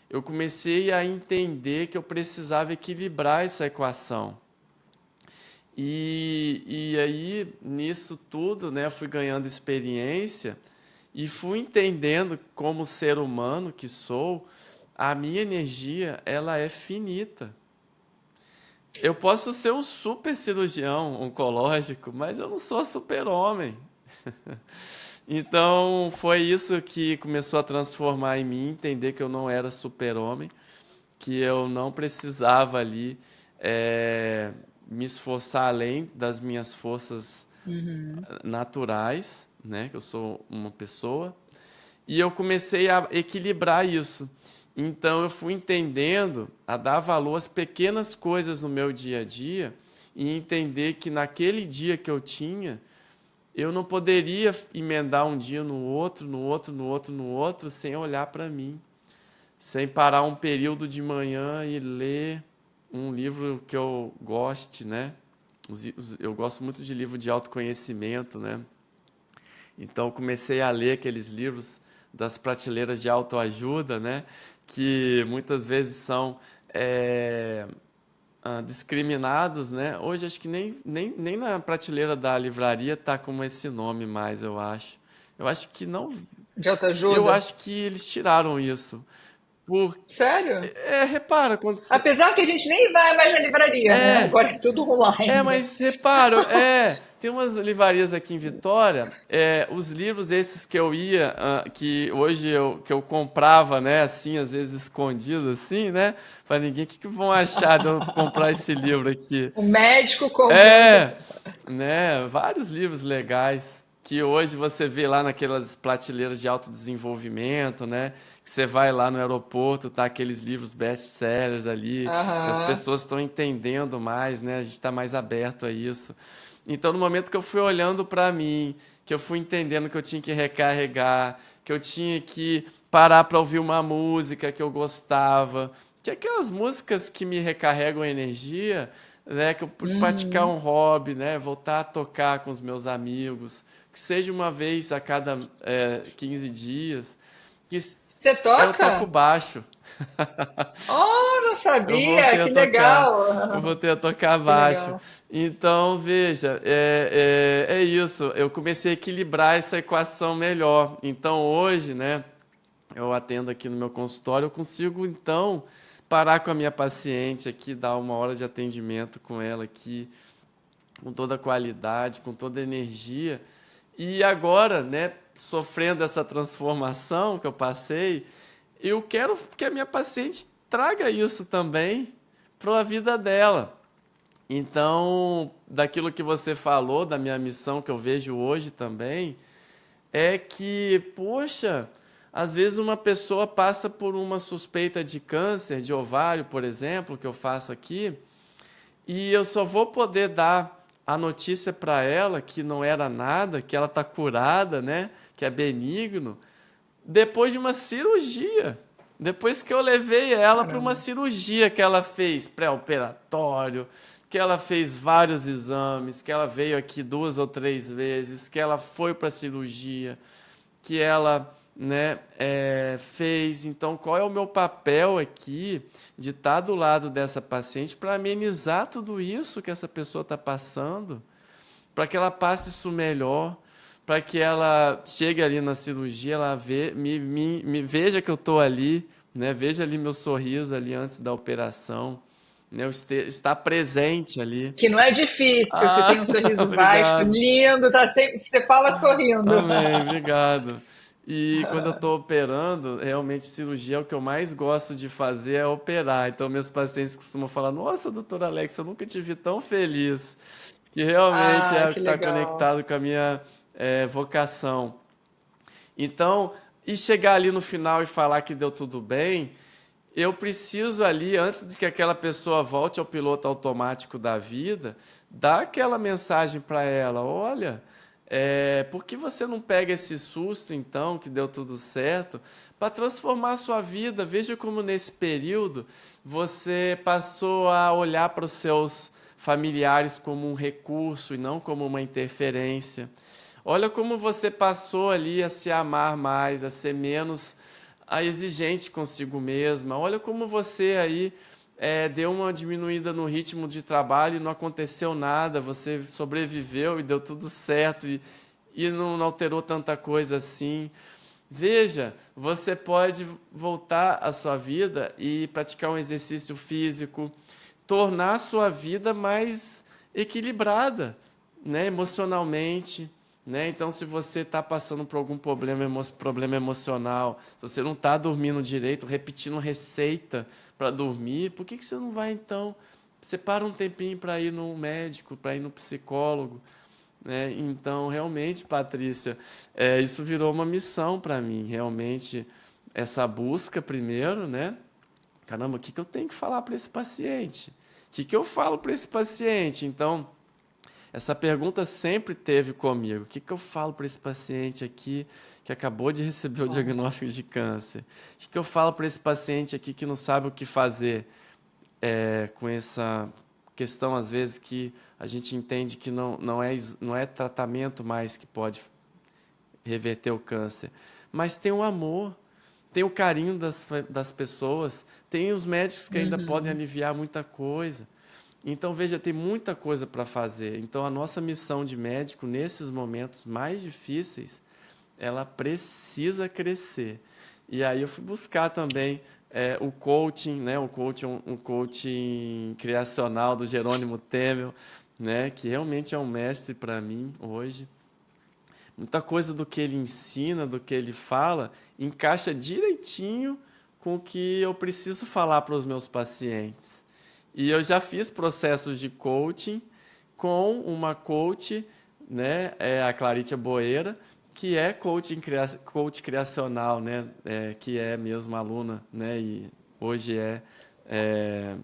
Eu comecei a entender que eu precisava equilibrar essa equação. E aí, nisso tudo, né, eu fui ganhando experiência e fui entendendo como ser humano que sou, a minha energia, ela é finita. Eu posso ser um super cirurgião oncológico, mas eu não sou super-homem. Então, foi isso que começou a transformar em mim, entender que eu não era super-homem, que eu não precisava ali me esforçar além das minhas forças Uhum. naturais, né? Que eu sou uma pessoa. E eu comecei a equilibrar isso. Então eu fui entendendo a dar valor às pequenas coisas no meu dia a dia e entender que naquele dia que eu tinha, eu não poderia emendar um dia no outro, no outro, no outro, no outro, sem olhar para mim, sem parar um período de manhã e ler um livro que eu goste, né? Eu gosto muito de livro de autoconhecimento, né? Então comecei a ler aqueles livros das prateleiras de autoajuda, né? Que muitas vezes são é, discriminados, né? Hoje acho que nem na prateleira da livraria tá como esse nome mais, eu acho. Eu acho que não. De Eu autoajuda? acho que eles tiraram isso. Por, Sério? repara, quando você. Apesar que a gente nem vai mais na livraria, né? É, Agora é tudo online. mas reparo, tem umas livrarias aqui em Vitória, os livros esses que eu ia, que hoje que eu comprava, né, assim, às vezes escondido, assim, né, para ninguém, o que que vão achar de eu comprar esse livro aqui? O médico comprando. É, né, vários livros legais que hoje você vê lá naquelas prateleiras de autodesenvolvimento, né, que você vai lá no aeroporto, tá aqueles livros best-sellers ali, que as Aham. pessoas estão entendendo mais, né, a gente está mais aberto a isso. Então, no momento que eu fui olhando para mim, que eu fui entendendo que eu tinha que recarregar, que eu tinha que parar para ouvir uma música que eu gostava, que aquelas músicas que me recarregam energia, né, que eu praticar Uhum. um hobby, né, voltar a tocar com os meus amigos, que seja uma vez a cada 15 dias. que Você eu toco toca? baixo. Oh, não Eu sabia! voltei a Que tocar. Eu legal! voltei a tocar Que baixo. legal. Então, veja, é isso. Eu comecei a equilibrar essa equação melhor. Então, hoje, né, eu atendo aqui no meu consultório, eu consigo, então, parar com a minha paciente aqui, dar uma hora de atendimento com ela aqui, com toda a qualidade, com toda a energia. E agora, né, sofrendo essa transformação que eu passei, eu quero que a minha paciente traga isso também para a vida dela. Então, daquilo que você falou, da minha missão que eu vejo hoje também, é que, poxa, às vezes uma pessoa passa por uma suspeita de câncer de ovário, por exemplo, que eu faço aqui, e eu só vou poder dar a notícia para ela que não era nada, que ela está curada, né? Que é benigno, depois de uma cirurgia. Depois que eu levei ela para uma Caramba. cirurgia que ela fez pré-operatório, que ela fez vários exames, que ela veio aqui 2 ou 3 vezes, que ela foi para a cirurgia, que ela, né, fez. Então, qual é o meu papel aqui de estar do lado dessa paciente para amenizar tudo isso que essa pessoa está passando, para que ela passe isso melhor, para que ela chegue ali na cirurgia, ela me veja que eu estou ali, né, veja ali meu sorriso ali antes da operação, né, eu estar presente ali. Que não é difícil, você tem Ah, um sorriso vasto, obrigado. lindo, tá sempre, você fala sorrindo. Amém, obrigado. E quando eu estou operando, realmente cirurgia é o que eu mais gosto de fazer é operar. Então meus pacientes costumam falar: Nossa, doutor Alex, eu nunca te vi tão feliz. Que realmente Ah, é o que que está legal. conectado com a minha vocação. Então, e chegar ali no final e falar que deu tudo bem, eu preciso ali, antes de que aquela pessoa volte ao piloto automático da vida, dar aquela mensagem para ela: olha, por que você não pega esse susto, então, que deu tudo certo, para transformar a sua vida? Veja como nesse período você passou a olhar para os seus familiares como um recurso e não como uma interferência. Olha como você passou ali a se amar mais, a ser menos exigente consigo mesma. Olha como você aí deu uma diminuída no ritmo de trabalho e não aconteceu nada. Você sobreviveu e deu tudo certo e não alterou tanta coisa assim. Veja, você pode voltar à sua vida e praticar um exercício físico, tornar a sua vida mais equilibrada, né, emocionalmente, né? Então, se você está passando por algum problema emocional, se você não está dormindo direito, repetindo receita para dormir, por que você não vai então? Separa um tempinho para ir no médico, para ir no psicólogo, né? Então, realmente, Patrícia, isso virou uma missão para mim, realmente, essa busca primeiro, né? Caramba, o que que eu tenho que falar para esse paciente? O que que eu falo para esse paciente? Então, essa pergunta sempre teve comigo. O que que eu falo para esse paciente aqui que acabou de receber o Aham. diagnóstico de câncer? O que que eu falo para esse paciente aqui que não sabe o que fazer com essa questão, às vezes, que a gente entende que não é tratamento mais que pode reverter o câncer, mas tem o amor, tem o carinho das pessoas, tem os médicos que ainda podem Uhum. aliviar muita coisa. Então, veja, tem muita coisa para fazer. Então, a nossa missão de médico, nesses momentos mais difíceis, ela precisa crescer. E aí eu fui buscar também o coaching, né? Um coaching criacional do Jerônimo Temel, né? Que realmente é um mestre para mim hoje. Muita coisa do que ele ensina, do que ele fala, encaixa direitinho com o que eu preciso falar para os meus pacientes. E eu já fiz processos de coaching com uma coach, né, a Claritia Boeira, que é coach criacional, né, que é mesmo aluna, né, e hoje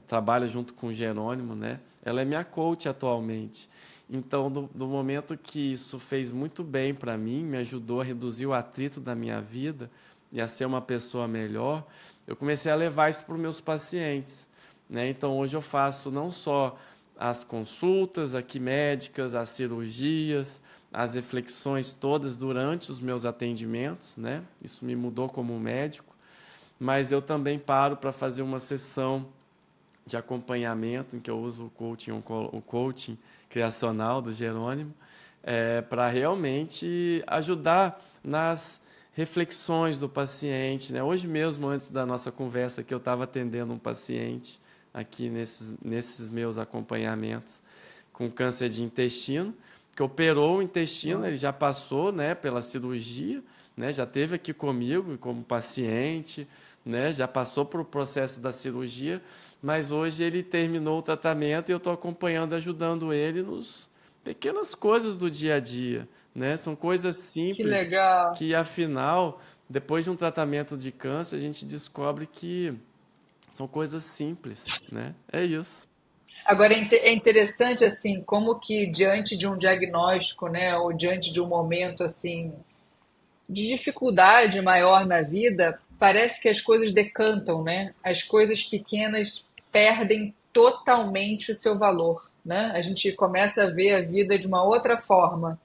trabalha junto com o Jerônimo, né. Ela é minha coach atualmente. Então, do momento que isso fez muito bem para mim, me ajudou a reduzir o atrito da minha vida e a ser uma pessoa melhor, eu comecei a levar isso para os meus pacientes, né? Então, hoje eu faço não só as consultas aqui médicas, as cirurgias, as reflexões todas durante os meus atendimentos, né? Isso me mudou como médico, mas eu também paro para fazer uma sessão de acompanhamento, em que eu uso o coaching criacional do Jerônimo, para realmente ajudar nas reflexões do paciente, né? Hoje mesmo, antes da nossa conversa, que eu estava atendendo um paciente aqui nesses meus acompanhamentos com câncer de intestino, que operou o intestino, ele Nossa, já passou, né, pela cirurgia, né, já esteve aqui comigo como paciente, né, já passou por o processo da cirurgia, mas hoje ele terminou o tratamento e eu estou acompanhando, ajudando ele nos pequenas coisas do dia a dia, né? São coisas que simples legal. que, afinal, depois de um tratamento de câncer, a gente descobre que são coisas simples, né? É isso. Agora é interessante assim, como que diante de um diagnóstico, né, ou diante de um momento assim de dificuldade maior na vida, parece que as coisas decantam, né? As coisas pequenas perdem totalmente o seu valor, né? A gente começa a ver a vida de uma outra forma.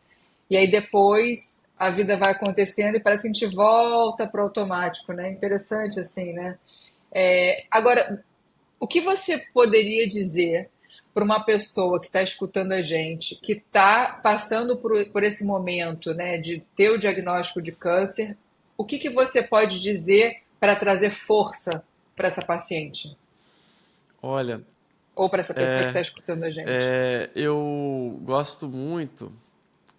E aí depois a vida vai acontecendo e parece que a gente volta para o automático, né? Interessante assim, né? Agora, o que você poderia dizer para uma pessoa que está escutando a gente, que está passando por esse momento, né, de ter o diagnóstico de câncer? O que você pode dizer para trazer força para essa paciente? Olha, Ou para essa pessoa que está escutando a gente? eu gosto muito.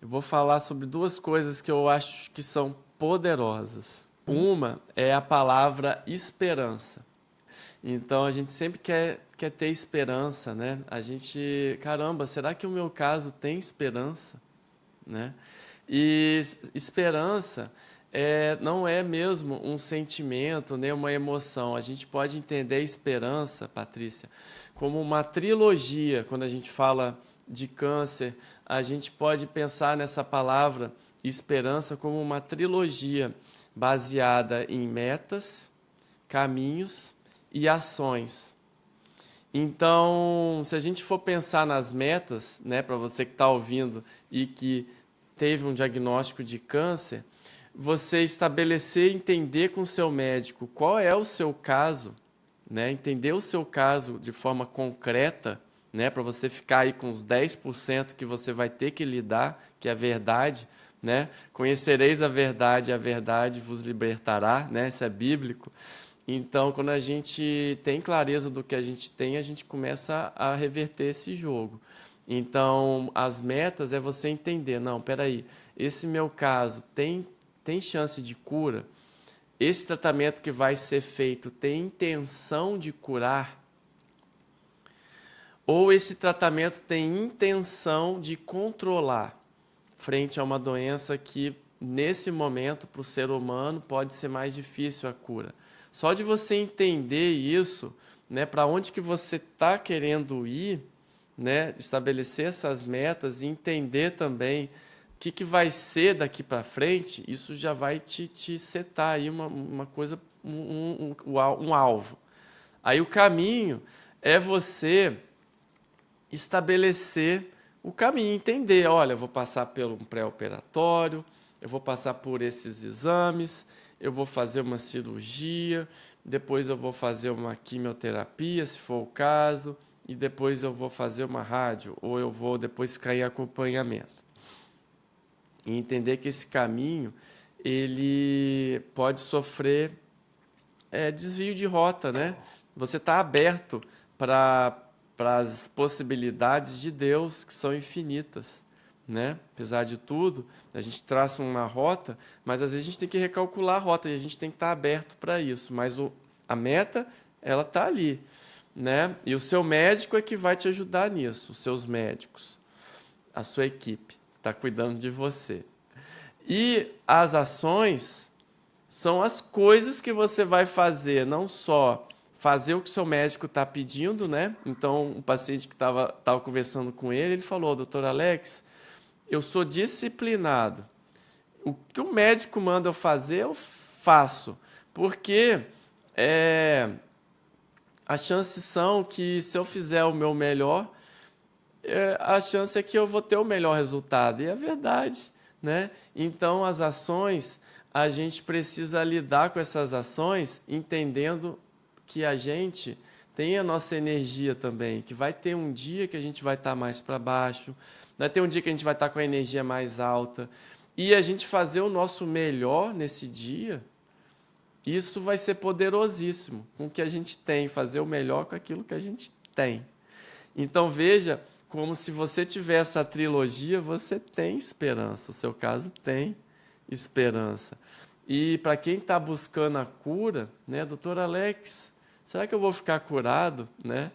Eu vou falar sobre duas coisas que eu acho que são poderosas. Uma é a palavra esperança. Então a gente sempre quer ter esperança, né? A gente, caramba, será que o meu caso tem esperança, né? E esperança não é mesmo um sentimento, nem uma emoção. A gente pode entender a esperança, Patrícia, como uma trilogia. Quando a gente fala de câncer, a gente pode pensar nessa palavra esperança como uma trilogia baseada em metas, caminhos e ações. Então, se a gente for pensar nas metas, né, para você que está ouvindo e que teve um diagnóstico de câncer, você estabelecer e entender com o seu médico qual é o seu caso, né, entender o seu caso de forma concreta, né, para você ficar aí com os 10% que você vai ter que lidar, que é a verdade, né? Conhecereis a verdade vos libertará, né? Isso é bíblico. Então, quando a gente tem clareza do que a gente tem, a gente começa a reverter esse jogo. Então, as metas é você entender, não, peraí, esse meu caso tem chance de cura? Esse tratamento que vai ser feito tem intenção de curar? Ou esse tratamento tem intenção de controlar frente a uma doença que, nesse momento, para o ser humano, pode ser mais difícil a cura? Só de você entender isso, né, para onde que você está querendo ir, né, estabelecer essas metas e entender também o que vai ser daqui para frente, isso já vai te setar aí uma coisa, um alvo. Aí o caminho é você estabelecer o caminho, entender, olha, eu vou passar pelo pré-operatório, eu vou passar por esses exames, eu vou fazer uma cirurgia, depois eu vou fazer uma quimioterapia, se for o caso, e depois eu vou fazer uma rádio, ou eu vou depois ficar em acompanhamento. E entender que esse caminho, ele pode sofrer desvio de rota, né? Você está aberto para as possibilidades de Deus que são infinitas, né? Apesar de tudo, a gente traça uma rota, mas às vezes a gente tem que recalcular a rota e a gente tem que estar aberto para isso. Mas a meta, ela está ali, né? E o seu médico é que vai te ajudar nisso, os seus médicos, a sua equipe está cuidando de você. E as ações são as coisas que você vai fazer, não só fazer o que o seu médico está pedindo, né? Então, um paciente que tava conversando com ele, ele falou, doutor Alex, eu sou disciplinado. O que o médico manda eu fazer, eu faço. Porque as chances são que, se eu fizer o meu melhor, a chance é que eu vou ter o melhor resultado. E é verdade, né? Então, as ações, a gente precisa lidar com essas ações entendendo que a gente tem a nossa energia também, que vai ter um dia que a gente vai estar mais para baixo, vai ter um dia que a gente vai estar com a energia mais alta. E a gente fazer o nosso melhor nesse dia, isso vai ser poderosíssimo com o que a gente tem, fazer o melhor com aquilo que a gente tem. Então veja como se você tiver essa trilogia, você tem esperança. O seu caso tem esperança. E para quem está buscando a cura, né, doutor Alex, será que eu vou ficar curado, né?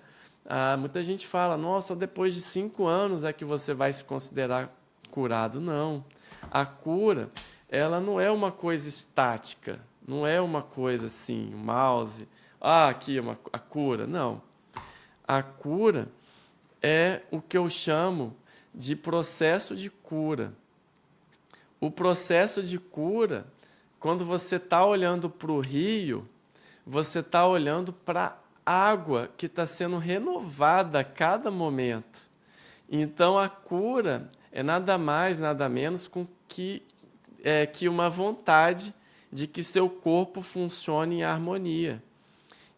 Muita gente fala, nossa, só depois de 5 anos é que você vai se considerar curado. Não. A cura, ela não é uma coisa estática, não é uma coisa assim, um mouse, aqui a cura. Não. A cura é o que eu chamo de processo de cura. O processo de cura, quando você está olhando para o rio, você está olhando para a água que está sendo renovada a cada momento. Então a cura é nada mais, nada menos que uma vontade de que seu corpo funcione em harmonia.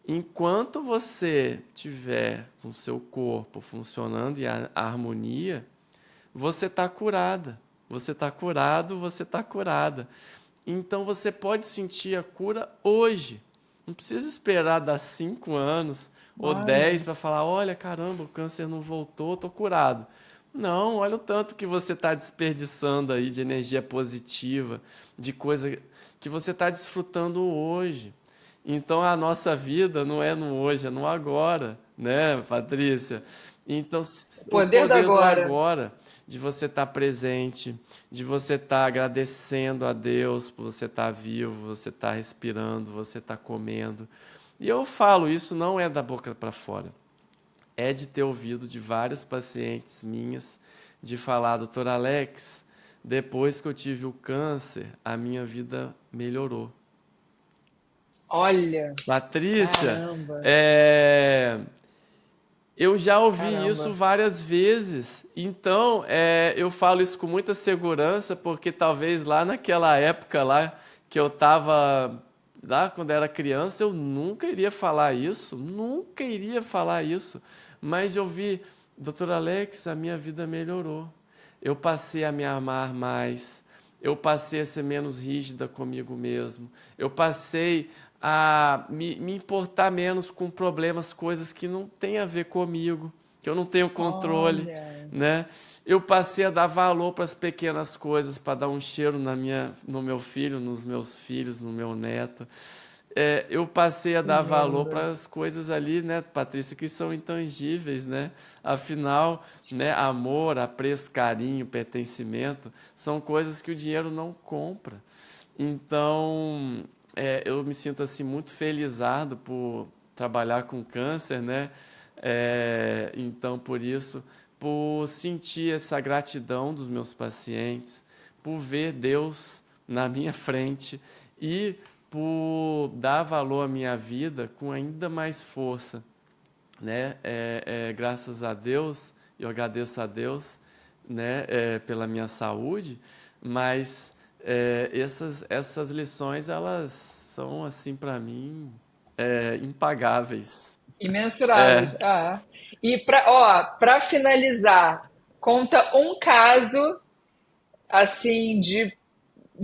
Enquanto você tiver com seu corpo funcionando em harmonia, você está curada. Você está curado, você está curada. Então você pode sentir a cura hoje. Não precisa esperar dar 5 anos ou Olha, 10 para falar, olha, caramba, o câncer não voltou, estou curado. Não, olha o tanto que você está desperdiçando aí de energia positiva, de coisa que você está desfrutando hoje. Então a nossa vida não é no hoje, é no agora, né, Patrícia? Então o o poder do poder do agora. agora, de você estar presente, de você estar agradecendo a Deus por você estar vivo, você estar respirando, você estar comendo. E eu falo, isso não é da boca para fora. É de ter ouvido de vários pacientes minhas de falar, doutor Alex, depois que eu tive o câncer, a minha vida melhorou. Olha, Patrícia, caramba, é, eu já ouvi isso caramba. várias vezes, então eu falo isso com muita segurança, porque talvez lá naquela época lá que eu estava, lá quando era criança, eu nunca iria falar isso, nunca iria falar isso, mas eu vi, doutor Alex, a minha vida melhorou, eu passei a me amar mais, eu passei a ser menos rígida comigo mesmo, eu passei a me importar menos com problemas, coisas que não têm a ver comigo, que eu não tenho controle, Olha, né? Eu passei a dar valor para as pequenas coisas, para dar um cheiro no meu filho, nos meus filhos, no meu neto. Eu passei a que dar valor lindo. para as coisas ali, né, Patrícia, que são intangíveis, né? Afinal, né, amor, apreço, carinho, pertencimento, são coisas que o dinheiro não compra. Então, eu me sinto assim muito felizardo por trabalhar com câncer, né? Então, por isso, por sentir essa gratidão dos meus pacientes, por ver Deus na minha frente e por dar valor à minha vida com ainda mais força, né? Graças a Deus, eu agradeço a Deus, né? Pela minha saúde, mas essas lições elas são assim para mim impagáveis. Imensuráveis. É, Ah. E para finalizar, conta um caso assim de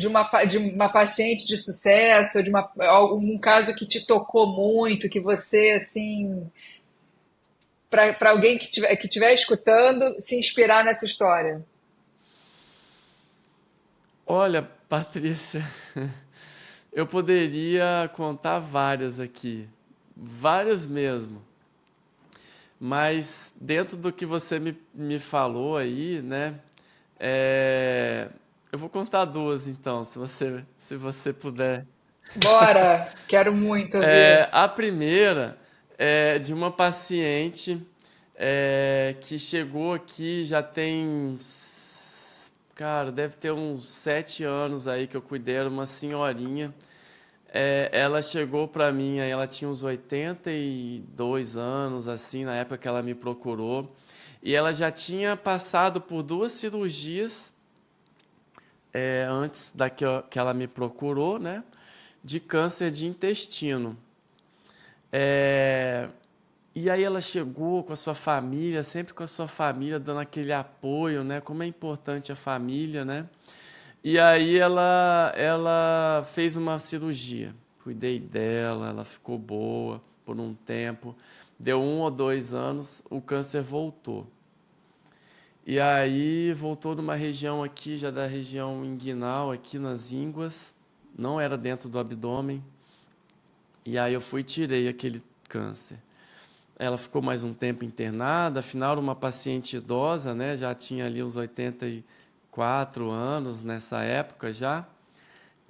uma paciente de sucesso, de um caso que te tocou muito, que você assim, para alguém que estiver escutando, se inspirar nessa história. olha, Patrícia, eu poderia contar várias aqui, várias mesmo. Mas dentro do que você me falou aí, né? é, eu vou contar duas então, se você puder. Bora, quero muito ouvir. A primeira é de uma paciente que chegou aqui já tem, cara, deve ter uns 7 anos aí que eu cuidei, era uma senhorinha. Ela chegou para mim, aí ela tinha uns 82 anos, assim, na época que ela me procurou. E ela já tinha passado por 2 cirurgias antes da que ela me procurou, né? De câncer de intestino. É, e aí ela chegou com a sua família, sempre com a sua família, dando aquele apoio, né? Como é importante a família, né? E aí ela fez uma cirurgia. Cuidei dela, ela ficou boa por um tempo. Deu 1 ou 2 anos, o câncer voltou. E aí voltou numa região aqui, já da região inguinal, aqui nas ínguas. Não era dentro do abdômen. E aí eu fui e tirei aquele câncer. Ela ficou mais um tempo internada, afinal era uma paciente idosa, né? Já tinha ali uns 84 anos nessa época já.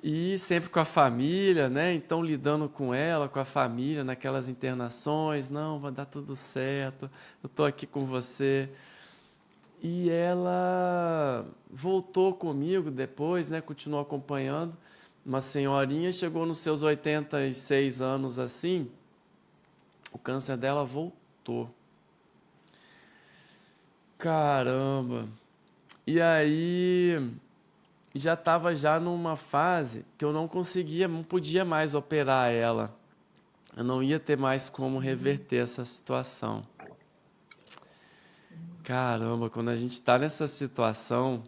E sempre com a família, né? Então lidando com ela, com a família, naquelas internações, não, vai dar tudo certo, eu tô aqui com você. E ela voltou comigo depois, né? Continuou acompanhando. Uma senhorinha chegou nos seus 86 anos assim, o câncer dela voltou. Caramba! E aí já estava já numa fase que eu não conseguia, não podia mais operar ela. Eu não ia ter mais como reverter essa situação. Caramba, quando a gente está nessa situação,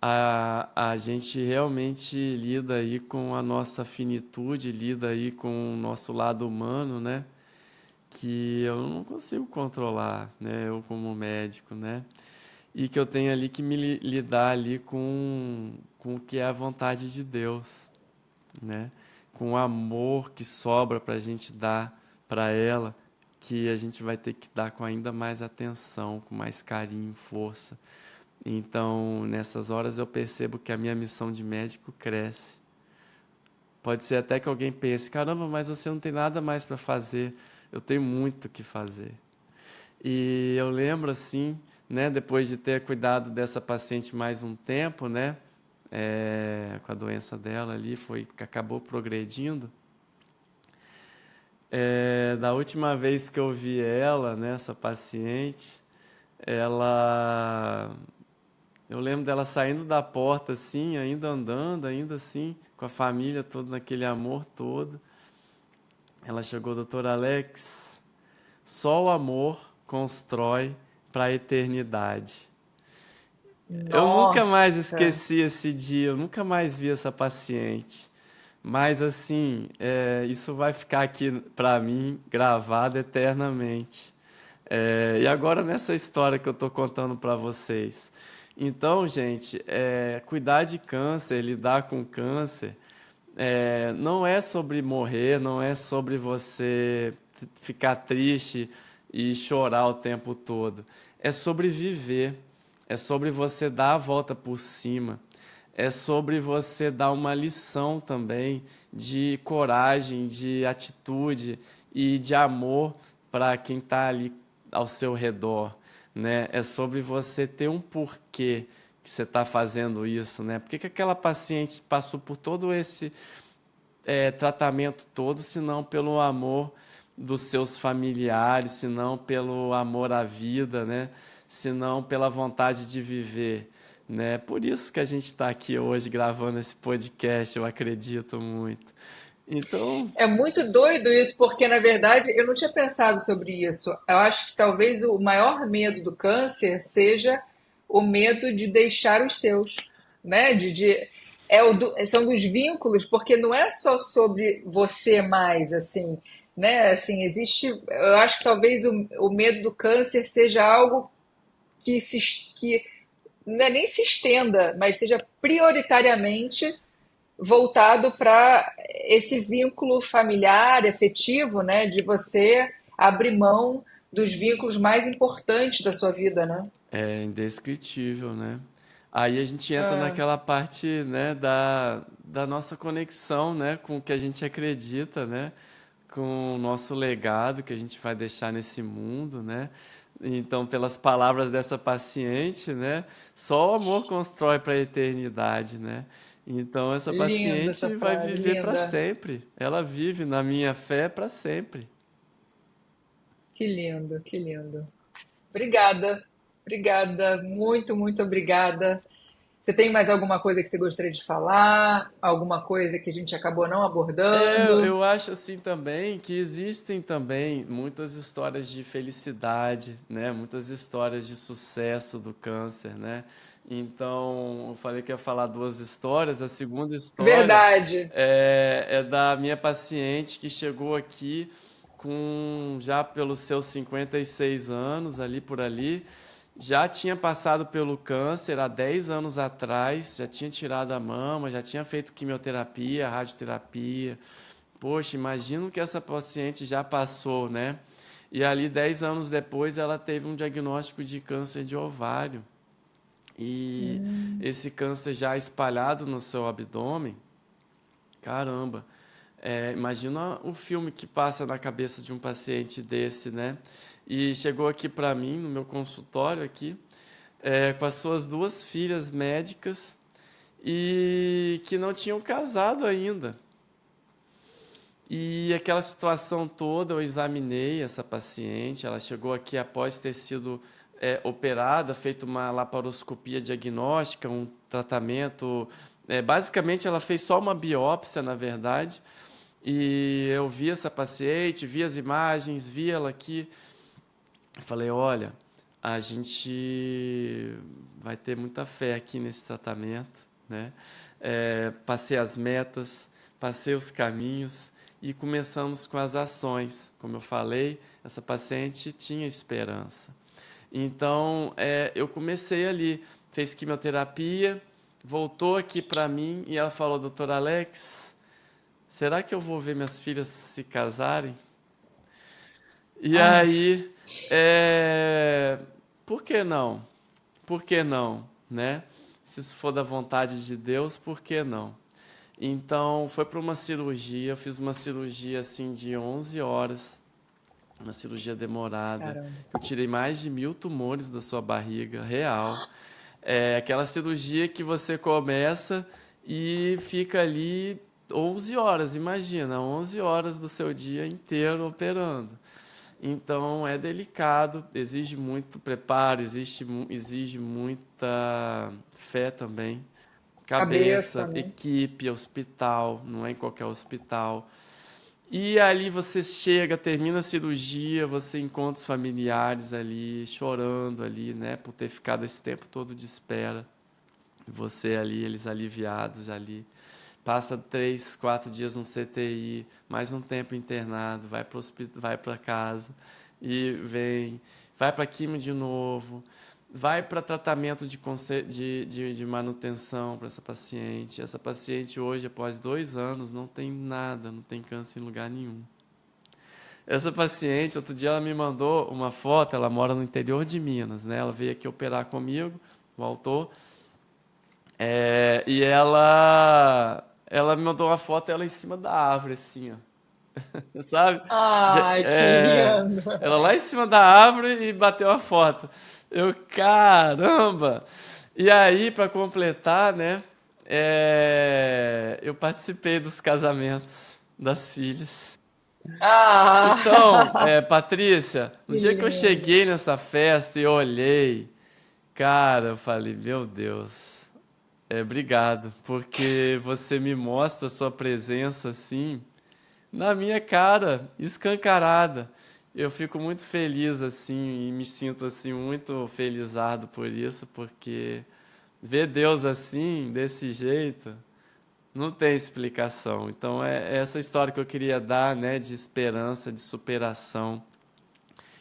a gente realmente lida aí com a nossa finitude, lida aí com o nosso lado humano, né? Que eu não consigo controlar, né? Eu como médico, né? E que eu tenho ali que me lidar ali com o que é a vontade de Deus, né? Com o amor que sobra para a gente dar para ela, que a gente vai ter que dar com ainda mais atenção, com mais carinho, força. Então, nessas horas eu percebo que a minha missão de médico cresce. Pode ser até que alguém pense, caramba, mas você não tem nada mais para fazer. Eu tenho muito o que fazer. E eu lembro assim, né, depois de ter cuidado dessa paciente mais um tempo, né, com a doença dela ali, foi que acabou progredindo. Da última vez que eu vi ela, né, essa paciente, ela eu lembro dela saindo da porta assim, ainda andando, ainda assim, com a família toda naquele amor todo. Ela chegou, doutor Alex, só o amor constrói para a eternidade. Eu nunca mais Nossa, esqueci esse dia, eu nunca mais vi essa paciente. Mas assim, isso vai ficar aqui para mim gravado eternamente. E agora nessa história que eu estou contando para vocês. Então, gente, cuidar de câncer, lidar com câncer, não é sobre morrer, não é sobre você ficar triste e chorar o tempo todo. É sobre viver, é sobre você dar a volta por cima, é sobre você dar uma lição também de coragem, de atitude e de amor para quem está ali ao seu redor, né? É sobre você ter um porquê que você está fazendo isso, né? Por que que aquela paciente passou por todo esse tratamento todo, se não pelo amor dos seus familiares, se não pelo amor à vida, né? Se não pela vontade de viver, né? Por isso que a gente está aqui hoje gravando esse podcast, eu acredito muito. Então, é muito doido isso, porque na verdade eu não tinha pensado sobre isso. Eu acho que talvez o maior medo do câncer seja o medo de deixar os seus, né? São dos vínculos, porque não é só sobre você mais, assim, né? Assim, existe. Eu acho que talvez o medo do câncer seja algo que não é nem se estenda, mas seja prioritariamente voltado para esse vínculo familiar, efetivo, né, de você abrir mão dos vínculos mais importantes da sua vida, né? é indescritível, né? Aí a gente entra Ah, naquela parte, né, da nossa conexão, né, com o que a gente acredita, né, com o nosso legado que a gente vai deixar nesse mundo, né? Então, pelas palavras dessa paciente, né, só o amor constrói para a eternidade, né? Então, essa linda essa paciente vai frase, viver para linda. sempre. Ela vive na minha fé para sempre. Que lindo, que lindo. Obrigada, obrigada, muito, muito obrigada. Você tem mais alguma coisa que você gostaria de falar? Alguma coisa que a gente acabou não abordando? Eu acho assim também que existem também muitas histórias de felicidade, né? Muitas histórias de sucesso do câncer, né? Então, eu falei que ia falar duas histórias. A segunda história Verdade. é da minha paciente que chegou aqui com já pelos seus 56 anos, ali por ali, já tinha passado pelo câncer há 10 anos atrás, já tinha tirado a mama, já tinha feito quimioterapia, radioterapia. Poxa, imagino que essa paciente já passou, né? E ali, 10 anos depois, ela teve um diagnóstico de câncer de ovário. E esse câncer já espalhado no seu abdômen, caramba. Imagina o filme que passa na cabeça de um paciente desse, né? E chegou aqui para mim, no meu consultório aqui, com as suas duas filhas médicas e que não tinham casado ainda. E aquela situação toda, eu examinei essa paciente. Ela chegou aqui após ter sido operada, feito uma laparoscopia diagnóstica, um tratamento. Basicamente, ela fez só uma biópsia, na verdade. E eu vi essa paciente, vi as imagens, vi ela aqui. Eu falei: olha, a gente vai ter muita fé aqui nesse tratamento, né? Passei as metas, passei os caminhos e começamos com as ações. Como eu falei, essa paciente tinha esperança. Então, eu comecei ali, fez quimioterapia, voltou aqui para mim e ela falou: doutor Alex, será que eu vou ver minhas filhas se casarem? E Ai, aí, é... por que não? Por que não, né? Se isso for da vontade de Deus, por que não? Então, foi para uma cirurgia, eu fiz uma cirurgia assim de 11 horas, uma cirurgia demorada. caramba. Eu tirei mais de 1.000 tumores da sua barriga, real. É aquela cirurgia que você começa e fica ali 11 horas, imagina, 11 horas do seu dia inteiro operando. Então é delicado, exige muito preparo, exige muita fé também. Cabeça, Cabeça, né? equipe, hospital, não é em qualquer hospital. E ali você chega, termina a cirurgia, você encontra os familiares ali, chorando ali, né, por ter ficado esse tempo todo de espera. Você ali, eles aliviados ali. Passa 3, 4 dias no CTI, mais um tempo internado, vai para casa e vem, vai para quimio de novo, vai para tratamento de manutenção para essa paciente. Essa paciente hoje, após 2 anos, não tem nada, não tem câncer em lugar nenhum. Essa paciente, outro dia ela me mandou uma foto, ela mora no interior de Minas, né? Ela veio aqui operar comigo, voltou, e ela me mandou uma foto ela em cima da árvore, assim, ó. Sabe? Ai, que lindo. Ela lá em cima da árvore e bateu a foto. Eu, caramba! E aí, para completar, né? Eu participei dos casamentos das filhas. Então, Ah, Patrícia, no que dia que eu lindo. cheguei nessa festa e olhei, cara, eu falei, meu Deus. Obrigado, porque você me mostra a sua presença assim, na minha cara, escancarada. Eu fico muito feliz assim e me sinto assim muito felizardo por isso, porque ver Deus assim, desse jeito, não tem explicação. Então é essa história que eu queria dar, né, de esperança, de superação,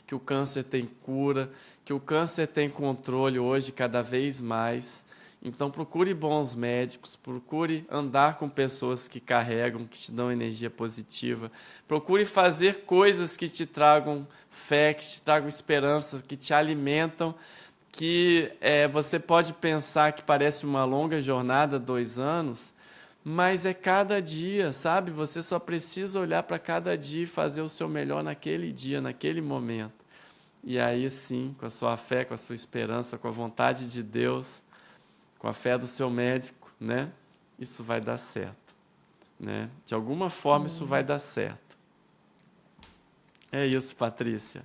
que o câncer tem cura, que o câncer tem controle hoje cada vez mais. Então procure bons médicos, procure andar com pessoas que carregam, que te dão energia positiva. Procure fazer coisas que te tragam fé, que te tragam esperança, que te alimentam, que você pode pensar que parece uma longa jornada, 2 anos, mas é cada dia, sabe? Você só precisa olhar para cada dia e fazer o seu melhor naquele dia, naquele momento. E aí sim, com a sua fé, com a sua esperança, com a vontade de Deus, com a fé do seu médico, né? Isso vai dar certo, né? De alguma forma isso vai dar certo. É isso, Patrícia.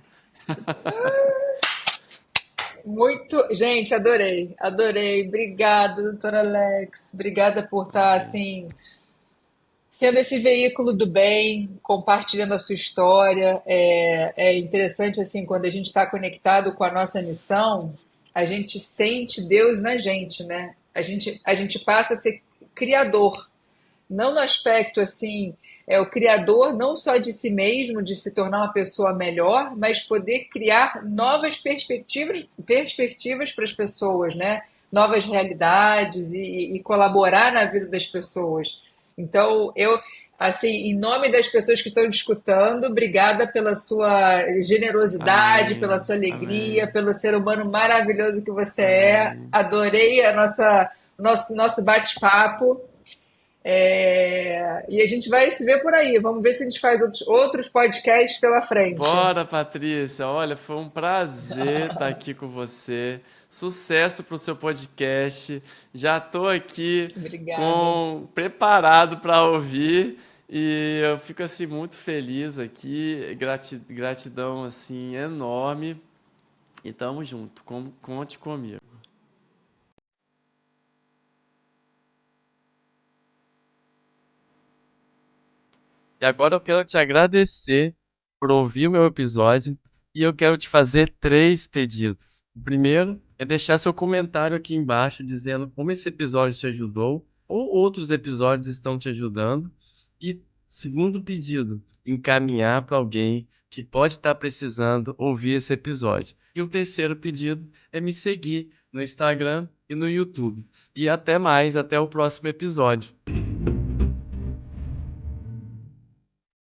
Muito, gente, adorei, adorei. Obrigada, doutora Alex. Obrigada por estar assim sendo esse veículo do bem, compartilhando a sua história. É interessante assim quando a gente está conectado com a nossa missão, a gente sente Deus na gente, né? A gente passa a ser criador, não no aspecto assim, é o criador não só de si mesmo, de se tornar uma pessoa melhor, mas poder criar novas perspectivas para as pessoas, né? Novas realidades e colaborar na vida das pessoas. Então, eu, assim, em nome das pessoas que estão escutando, obrigada pela sua generosidade, pela Amém, sua alegria, amém, pelo ser humano maravilhoso que você é. amém. Adorei nosso bate-papo. E a gente vai se ver por aí. Vamos ver se a gente faz outros podcasts pela frente. Bora, Patrícia. Olha, foi um prazer estar aqui com você. Sucesso para o seu podcast. Já estou aqui Obrigada. preparado para ouvir e eu fico assim muito feliz aqui. Gratidão assim enorme e tamo junto. Conte comigo. E agora eu quero te agradecer por ouvir o meu episódio e eu quero te fazer três pedidos. O primeiro é deixar seu comentário aqui embaixo dizendo como esse episódio te ajudou ou outros episódios estão te ajudando. E segundo pedido, encaminhar para alguém que pode estar precisando ouvir esse episódio. E o terceiro pedido é me seguir no Instagram e no YouTube. E até mais, até o próximo episódio.